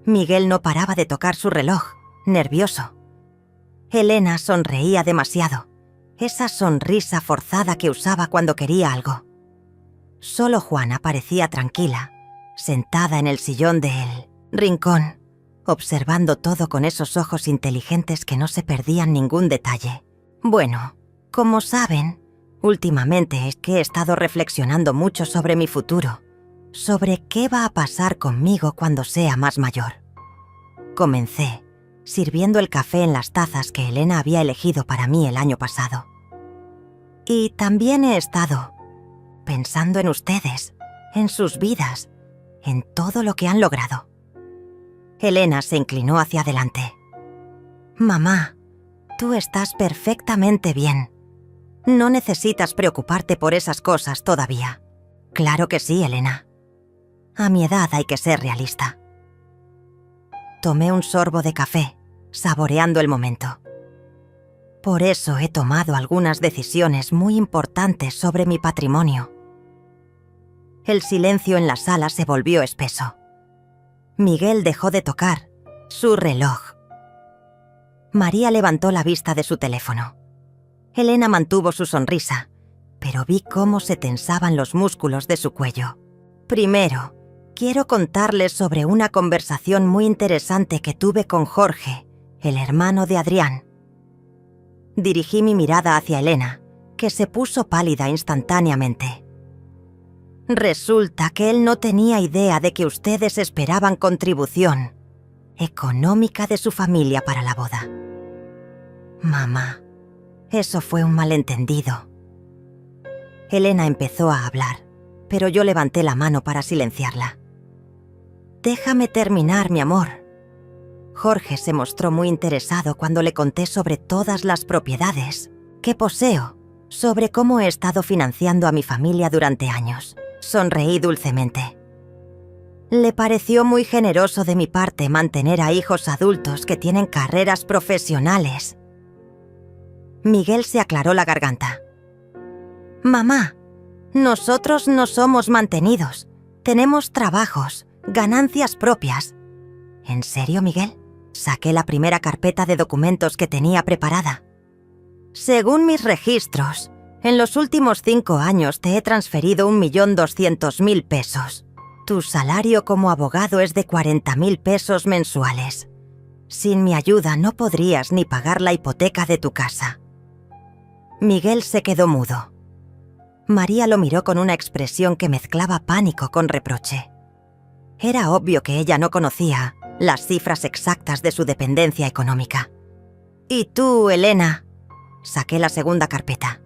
Miguel no paraba de tocar su reloj, nervioso. Elena sonreía demasiado, esa sonrisa forzada que usaba cuando quería algo. Solo Juana parecía tranquila, sentada en el sillón del rincón, observando todo con esos ojos inteligentes que no se perdían ningún detalle. Bueno, como saben, últimamente es que he estado reflexionando mucho sobre mi futuro, sobre qué va a pasar conmigo cuando sea más mayor. Comencé, sirviendo el café en las tazas que Elena había elegido para mí el año pasado. Y también he estado pensando en ustedes, en sus vidas, en todo lo que han logrado. Elena se inclinó hacia adelante. Mamá, tú estás perfectamente bien. No necesitas preocuparte por esas cosas todavía. Claro que sí, Elena. A mi edad hay que ser realista. Tomé un sorbo de café, saboreando el momento. Por eso he tomado algunas decisiones muy importantes sobre mi patrimonio. El silencio en la sala se volvió espeso. Miguel dejó de tocar su reloj. María levantó la vista de su teléfono. Elena mantuvo su sonrisa, pero vi cómo se tensaban los músculos de su cuello. Primero, quiero contarles sobre una conversación muy interesante que tuve con Jorge, el hermano de Adrián. Dirigí mi mirada hacia Elena, que se puso pálida instantáneamente. Resulta que él no tenía idea de que ustedes esperaban contribución económica de su familia para la boda. Mamá, eso fue un malentendido. Elena empezó a hablar, pero yo levanté la mano para silenciarla. Déjame terminar, mi amor. Jorge se mostró muy interesado cuando le conté sobre todas las propiedades que poseo, sobre cómo he estado financiando a mi familia durante años. Sonreí dulcemente. Le pareció muy generoso de mi parte mantener a hijos adultos que tienen carreras profesionales. Miguel se aclaró la garganta. Mamá, nosotros no somos mantenidos. Tenemos trabajos, ganancias propias. ¿En serio, Miguel? Saqué la primera carpeta de documentos que tenía preparada. Según mis registros, en los últimos 5 años te he transferido 1.200.000 pesos. Tu salario como abogado es de 40.000 pesos mensuales. Sin mi ayuda no podrías ni pagar la hipoteca de tu casa. Miguel se quedó mudo. María lo miró con una expresión que mezclaba pánico con reproche. Era obvio que ella no conocía las cifras exactas de su dependencia económica. ¿Y tú, Elena? Saqué la segunda carpeta.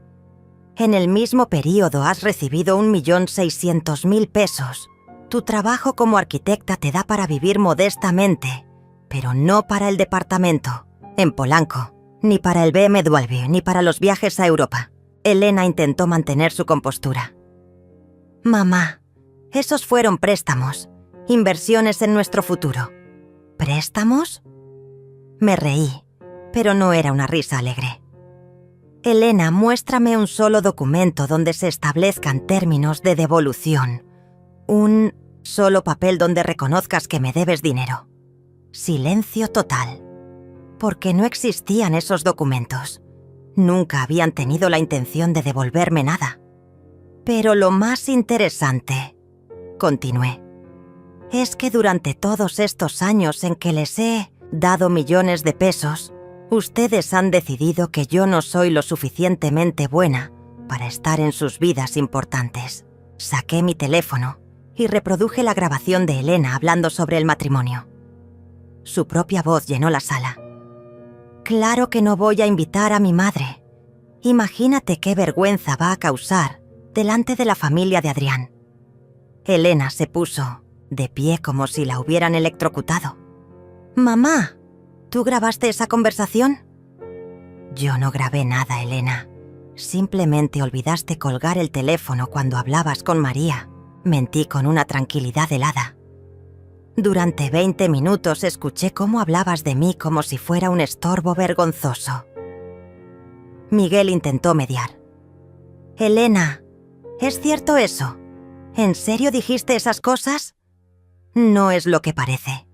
En el mismo periodo has recibido 1.600.000 pesos. Tu trabajo como arquitecta te da para vivir modestamente, pero no para el departamento, en Polanco, ni para el BMW, ni para los viajes a Europa. Elena intentó mantener su compostura. Mamá, esos fueron préstamos, inversiones en nuestro futuro. ¿Préstamos? Me reí, pero no era una risa alegre. Elena, muéstrame un solo documento donde se establezcan términos de devolución. Un solo papel donde reconozcas que me debes dinero. Silencio total. Porque no existían esos documentos. Nunca habían tenido la intención de devolverme nada. Pero lo más interesante, continué, es que durante todos estos años en que les he dado millones de pesos, ustedes han decidido que yo no soy lo suficientemente buena para estar en sus vidas importantes. Saqué mi teléfono y reproduje la grabación de Elena hablando sobre el matrimonio. Su propia voz llenó la sala. Claro que no voy a invitar a mi madre. Imagínate qué vergüenza va a causar delante de la familia de Adrián. Elena se puso de pie como si la hubieran electrocutado. Mamá, ¿tú grabaste esa conversación? Yo no grabé nada, Elena. Simplemente olvidaste colgar el teléfono cuando hablabas con María. Mentí con una tranquilidad helada. Durante 20 minutos escuché cómo hablabas de mí como si fuera un estorbo vergonzoso. Miguel intentó mediar. Elena, ¿es cierto eso? ¿En serio dijiste esas cosas? No es lo que parece.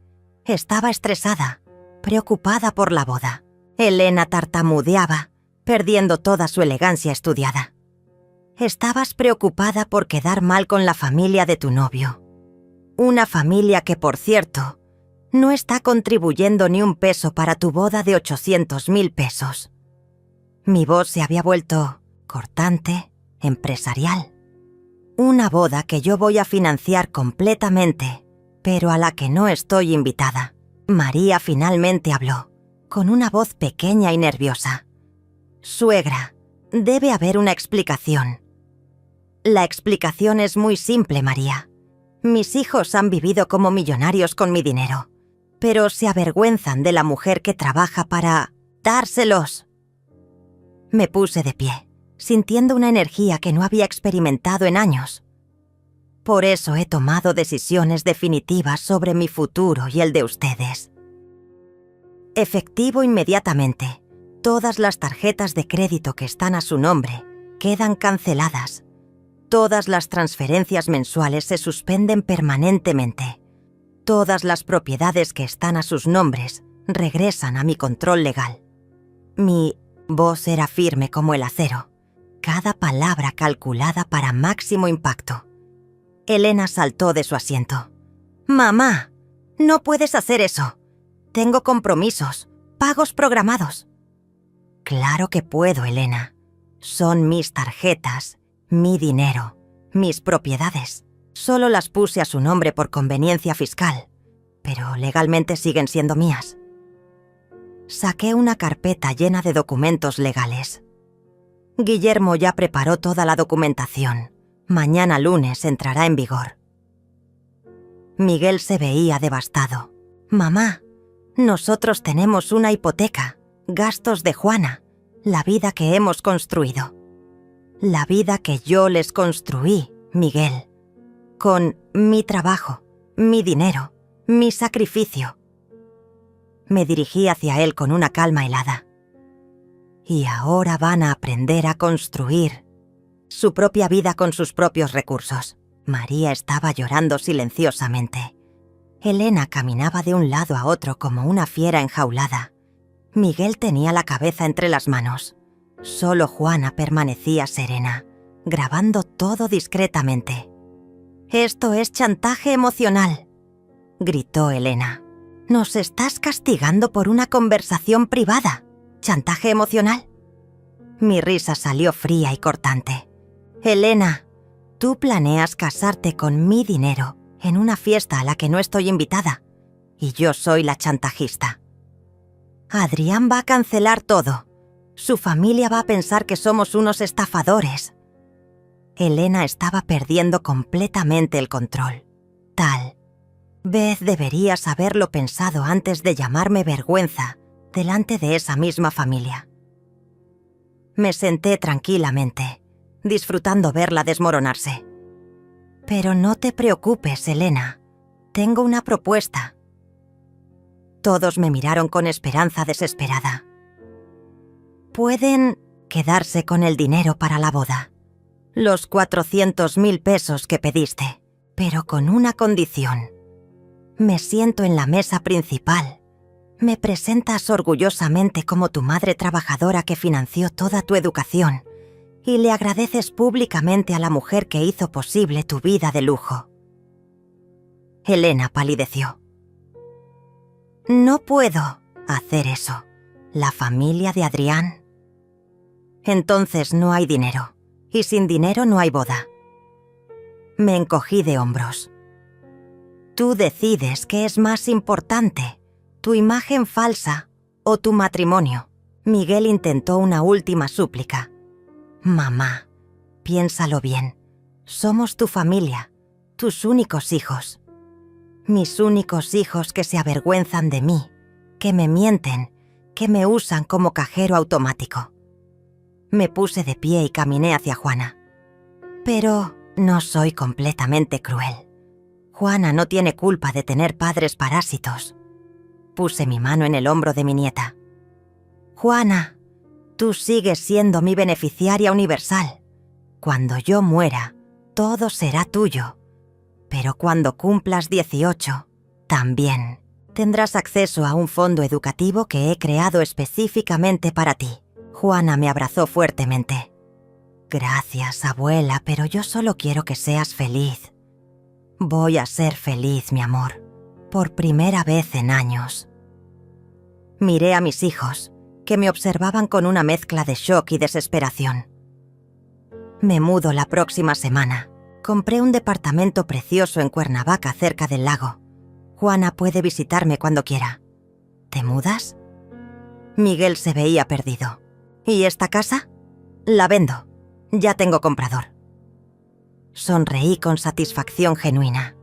Estaba estresada, preocupada por la boda. Elena tartamudeaba, perdiendo toda su elegancia estudiada. Estabas preocupada por quedar mal con la familia de tu novio. Una familia que, por cierto, no está contribuyendo ni un peso para tu boda de 800.000 pesos. Mi voz se había vuelto cortante, empresarial. Una boda que yo voy a financiar completamente, pero a la que no estoy invitada. María finalmente habló, con una voz pequeña y nerviosa. Suegra, debe haber una explicación. La explicación es muy simple, María. Mis hijos han vivido como millonarios con mi dinero, pero se avergüenzan de la mujer que trabaja para dárselos. Me puse de pie, sintiendo una energía que no había experimentado en años. Por eso he tomado decisiones definitivas sobre mi futuro y el de ustedes. Efectivo inmediatamente. Todas las tarjetas de crédito que están a su nombre quedan canceladas. Todas las transferencias mensuales se suspenden permanentemente. Todas las propiedades que están a sus nombres regresan a mi control legal. Mi voz era firme como el acero. Cada palabra calculada para máximo impacto. Elena saltó de su asiento. «Mamá, no puedes hacer eso. Tengo compromisos, pagos programados». «Claro que puedo, Elena. Son mis tarjetas, mi dinero, mis propiedades. Solo las puse a su nombre por conveniencia fiscal, pero legalmente siguen siendo mías». Saqué una carpeta llena de documentos legales. Guillermo ya preparó toda la documentación. Mañana lunes entrará en vigor. Miguel se veía devastado. «Mamá, nosotros tenemos una hipoteca, gastos de Juana, la vida que hemos construido. La vida que yo les construí, Miguel. Con mi trabajo, mi dinero, mi sacrificio». Me dirigí hacia él con una calma helada. «Y ahora van a aprender a construir su propia vida con sus propios recursos». María estaba llorando silenciosamente. Elena caminaba de un lado a otro como una fiera enjaulada. Miguel tenía la cabeza entre las manos. Solo Juana permanecía serena, grabando todo discretamente. «Esto es chantaje emocional», gritó Elena. «Nos estás castigando por una conversación privada. ¿Chantaje emocional?» Mi risa salió fría y cortante. «Elena, tú planeas casarte con mi dinero en una fiesta a la que no estoy invitada, y yo soy la chantajista. Adrián va a cancelar todo. Su familia va a pensar que somos unos estafadores». Elena estaba perdiendo completamente el control. Tal vez deberías haberlo pensado antes de llamarme vergüenza delante de esa misma familia. Me senté tranquilamente, disfrutando verla desmoronarse. «Pero no te preocupes, Elena. Tengo una propuesta». Todos me miraron con esperanza desesperada. «Pueden quedarse con el dinero para la boda. Los 400.000 pesos que pediste, pero con una condición. Me siento en la mesa principal. Me presentas orgullosamente como tu madre trabajadora que financió toda tu educación y le agradeces públicamente a la mujer que hizo posible tu vida de lujo». Elena palideció. «No puedo hacer eso. La familia de Adrián». «Entonces no hay dinero, y sin dinero no hay boda». Me encogí de hombros. «Tú decides qué es más importante, tu imagen falsa o tu matrimonio». Miguel intentó una última súplica. «Mamá, piénsalo bien. Somos tu familia, tus únicos hijos. Mis únicos hijos que se avergüenzan de mí, que me mienten, que me usan como cajero automático». Me puse de pie y caminé hacia Juana. «Pero no soy completamente cruel. Juana no tiene culpa de tener padres parásitos». Puse mi mano en el hombro de mi nieta. «Juana, tú sigues siendo mi beneficiaria universal. Cuando yo muera, todo será tuyo. Pero cuando cumplas 18, también tendrás acceso a un fondo educativo que he creado específicamente para ti». Juana me abrazó fuertemente. «Gracias, abuela, pero yo solo quiero que seas feliz». «Voy a ser feliz, mi amor, por primera vez en años». Miré a mis hijos, que me observaban con una mezcla de shock y desesperación. «Me mudo la próxima semana. Compré un departamento precioso en Cuernavaca, cerca del lago. Juana puede visitarme cuando quiera». «¿Te mudas?» Miguel se veía perdido. «¿Y esta casa?» «La vendo. Ya tengo comprador». Sonreí con satisfacción genuina.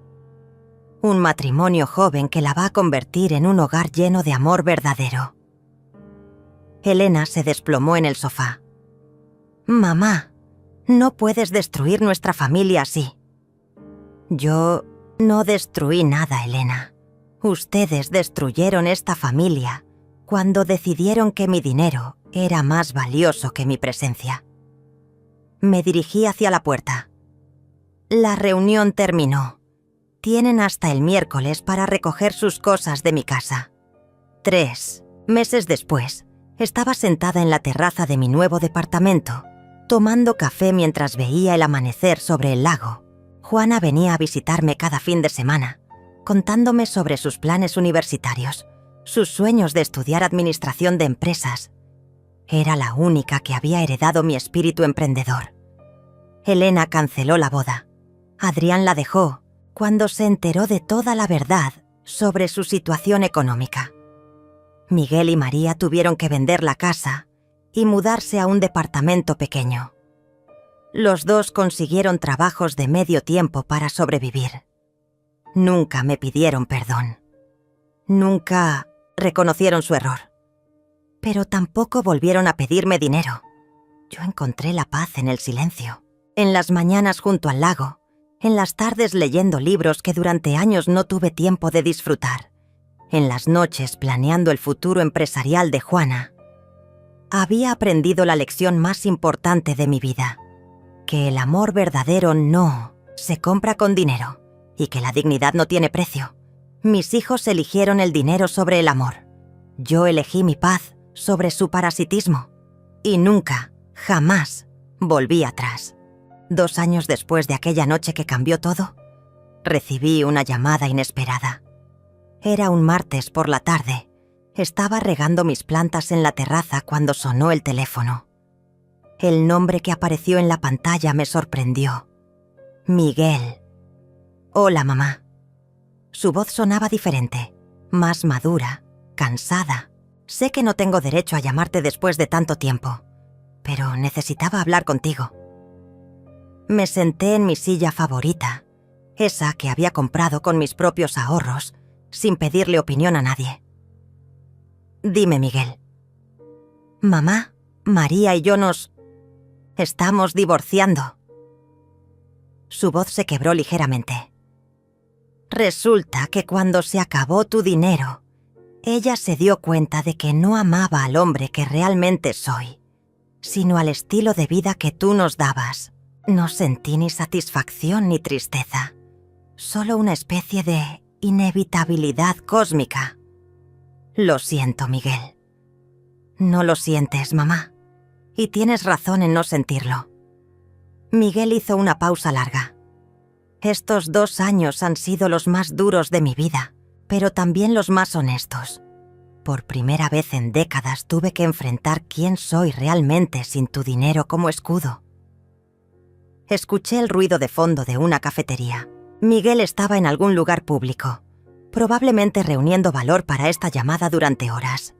Un matrimonio joven que la va a convertir en un hogar lleno de amor verdadero. Elena se desplomó en el sofá. «Mamá, no puedes destruir nuestra familia así». «Yo no destruí nada, Elena. Ustedes destruyeron esta familia cuando decidieron que mi dinero era más valioso que mi presencia». Me dirigí hacia la puerta. «La reunión terminó. Tienen hasta el miércoles para recoger sus cosas de mi casa». 3 meses después, estaba sentada en la terraza de mi nuevo departamento, tomando café mientras veía el amanecer sobre el lago. Juana venía a visitarme cada fin de semana, contándome sobre sus planes universitarios, sus sueños de estudiar administración de empresas. Era la única que había heredado mi espíritu emprendedor. Elena canceló la boda. Adrián la dejó cuando se enteró de toda la verdad sobre su situación económica. Miguel y María tuvieron que vender la casa y mudarse a un departamento pequeño. Los dos consiguieron trabajos de medio tiempo para sobrevivir. Nunca me pidieron perdón. Nunca reconocieron su error. Pero tampoco volvieron a pedirme dinero. Yo encontré la paz en el silencio, en las mañanas junto al lago, en las tardes leyendo libros que durante años no tuve tiempo de disfrutar, en las noches planeando el futuro empresarial de Juana. Había aprendido la lección más importante de mi vida, que el amor verdadero no se compra con dinero y que la dignidad no tiene precio. Mis hijos eligieron el dinero sobre el amor. Yo elegí mi paz sobre su parasitismo y nunca, jamás, volví atrás. 2 años después de aquella noche que cambió todo, recibí una llamada inesperada. Era un martes por la tarde. Estaba regando mis plantas en la terraza cuando sonó el teléfono. El nombre que apareció en la pantalla me sorprendió. Miguel. «Hola, mamá». Su voz sonaba diferente, más madura, cansada. «Sé que no tengo derecho a llamarte después de tanto tiempo, pero necesitaba hablar contigo». Me senté en mi silla favorita, esa que había comprado con mis propios ahorros, sin pedirle opinión a nadie. «Dime, Miguel». «Mamá, María y yo nos estamos divorciando». Su voz se quebró ligeramente. «Resulta que cuando se acabó tu dinero, ella se dio cuenta de que no amaba al hombre que realmente soy, sino al estilo de vida que tú nos dabas. No sentí ni satisfacción ni tristeza, solo una especie de inevitabilidad cósmica. Lo siento, Miguel». «No lo sientes, mamá, y tienes razón en no sentirlo». Miguel hizo una pausa larga. «Estos 2 años han sido los más duros de mi vida, pero también los más honestos. Por primera vez en décadas tuve que enfrentar quién soy realmente sin tu dinero como escudo». Escuché el ruido de fondo de una cafetería. Miguel estaba en algún lugar público, probablemente reuniendo valor para esta llamada durante horas.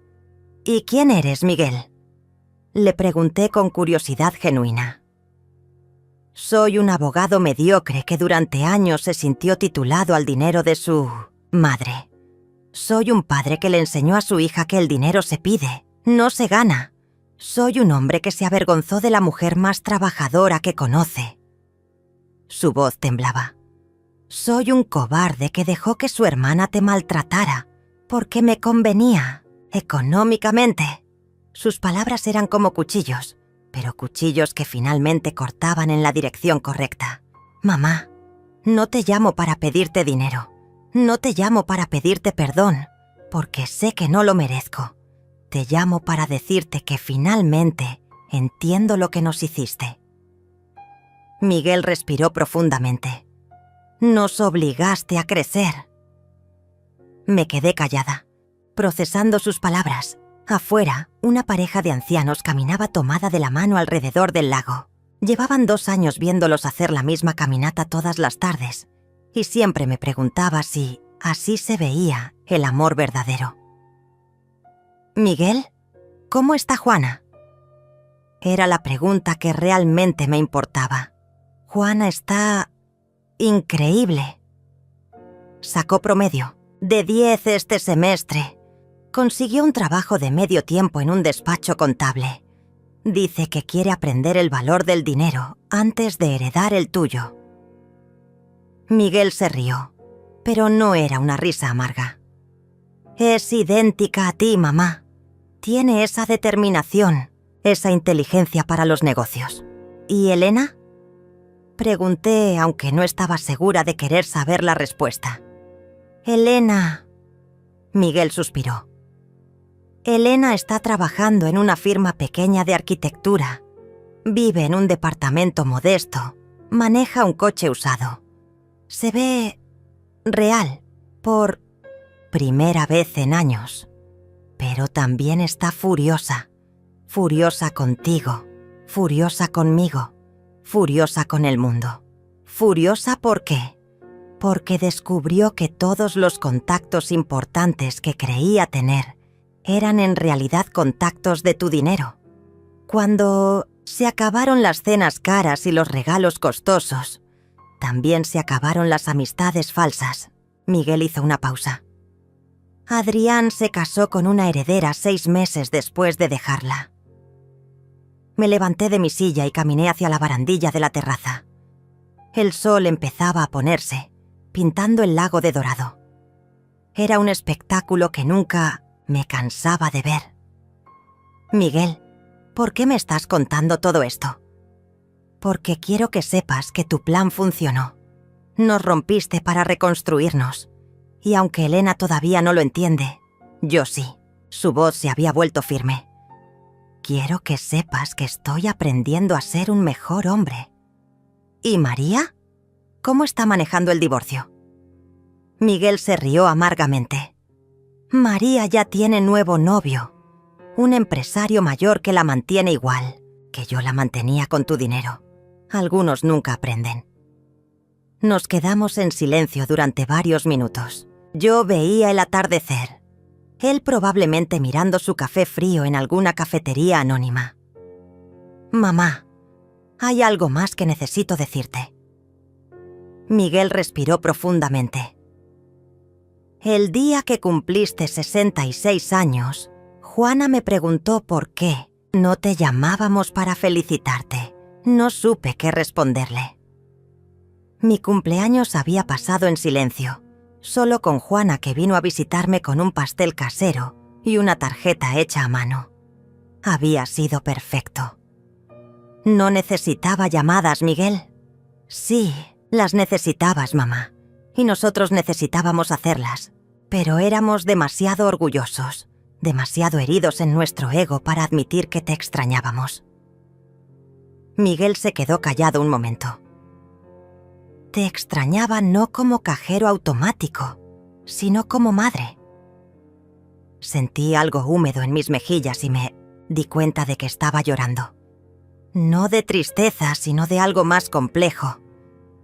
«¿Y quién eres, Miguel?», le pregunté con curiosidad genuina. «Soy un abogado mediocre que durante años se sintió titulado al dinero de su madre. Soy un padre que le enseñó a su hija que el dinero se pide, no se gana. Soy un hombre que se avergonzó de la mujer más trabajadora que conoce». Su voz temblaba. «Soy un cobarde que dejó que su hermana te maltratara porque me convenía económicamente». Sus palabras eran como cuchillos, pero cuchillos que finalmente cortaban en la dirección correcta. «Mamá, no te llamo para pedirte dinero. No te llamo para pedirte perdón, porque sé que no lo merezco. Te llamo para decirte que finalmente entiendo lo que nos hiciste». Miguel respiró profundamente. «Nos obligaste a crecer». Me quedé callada, procesando sus palabras. Afuera, una pareja de ancianos caminaba tomada de la mano alrededor del lago. Llevaban 2 años viéndolos hacer la misma caminata todas las tardes, y siempre me preguntaba si así se veía el amor verdadero. «Miguel, ¿cómo está Juana?». Era la pregunta que realmente me importaba. «Juana está increíble». Sacó promedio de 10 este semestre. Consiguió un trabajo de medio tiempo en un despacho contable. Dice que quiere aprender el valor del dinero antes de heredar el tuyo. Miguel se rió, pero no era una risa amarga. Es idéntica a ti, mamá. Tiene esa determinación, esa inteligencia para los negocios. ¿Y Elena? Pregunté, aunque no estaba segura de querer saber la respuesta. Elena... Miguel suspiró. Elena está trabajando en una firma pequeña de arquitectura. Vive en un departamento modesto. Maneja un coche usado. Se ve real por primera vez en años. Pero también está furiosa. Furiosa contigo. Furiosa conmigo. Furiosa con el mundo. Furiosa ¿por qué? Porque descubrió que todos los contactos importantes que creía tener eran en realidad contactos de tu dinero. Cuando se acabaron las cenas caras y los regalos costosos, también se acabaron las amistades falsas. Miguel hizo una pausa. Adrián se casó con una heredera 6 meses después de dejarla. Me levanté de mi silla y caminé hacia la barandilla de la terraza. El sol empezaba a ponerse, pintando el lago de dorado. Era un espectáculo que nunca me cansaba de ver. Miguel, ¿por qué me estás contando todo esto? Porque quiero que sepas que tu plan funcionó. Nos rompiste para reconstruirnos. Y aunque Elena todavía no lo entiende, yo sí. Su voz se había vuelto firme. Quiero que sepas que estoy aprendiendo a ser un mejor hombre. ¿Y María? ¿Cómo está manejando el divorcio? Miguel se rió amargamente. María ya tiene nuevo novio, un empresario mayor que la mantiene igual que yo la mantenía con tu dinero. Algunos nunca aprenden. Nos quedamos en silencio durante varios minutos. Yo veía el atardecer. Él probablemente mirando su café frío en alguna cafetería anónima. Mamá, hay algo más que necesito decirte. Miguel respiró profundamente. El día que cumpliste 66 años, Juana me preguntó por qué no te llamábamos para felicitarte. No supe qué responderle. Mi cumpleaños había pasado en silencio, solo con Juana, que vino a visitarme con un pastel casero y una tarjeta hecha a mano. Había sido perfecto. ¿No necesitaba llamadas, Miguel? Sí, las necesitabas, mamá. Y nosotros necesitábamos hacerlas, pero éramos demasiado orgullosos, demasiado heridos en nuestro ego para admitir que te extrañábamos. Miguel se quedó callado un momento. Te extrañaba no como cajero automático, sino como madre. Sentí algo húmedo en mis mejillas y me di cuenta de que estaba llorando. No de tristeza, sino de algo más complejo.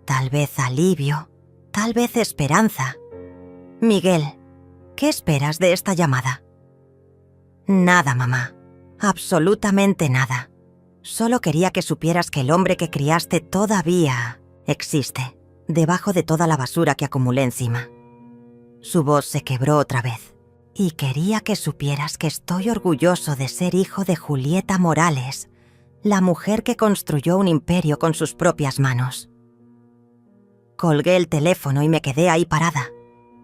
Tal vez alivio, tal vez esperanza. Miguel, ¿qué esperas de esta llamada? Nada, mamá. Absolutamente nada. Solo quería que supieras que el hombre que criaste todavía existe, debajo de toda la basura que acumulé encima. Su voz se quebró otra vez. Y quería que supieras que estoy orgulloso de ser hijo de Julieta Morales, la mujer que construyó un imperio con sus propias manos. Colgué el teléfono y me quedé ahí parada,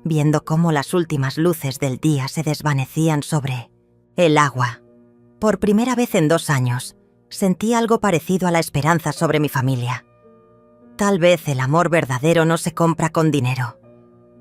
viendo cómo las últimas luces del día se desvanecían sobre el agua. Por primera vez en 2 años, sentí algo parecido a la esperanza sobre mi familia. Tal vez el amor verdadero no se compra con dinero.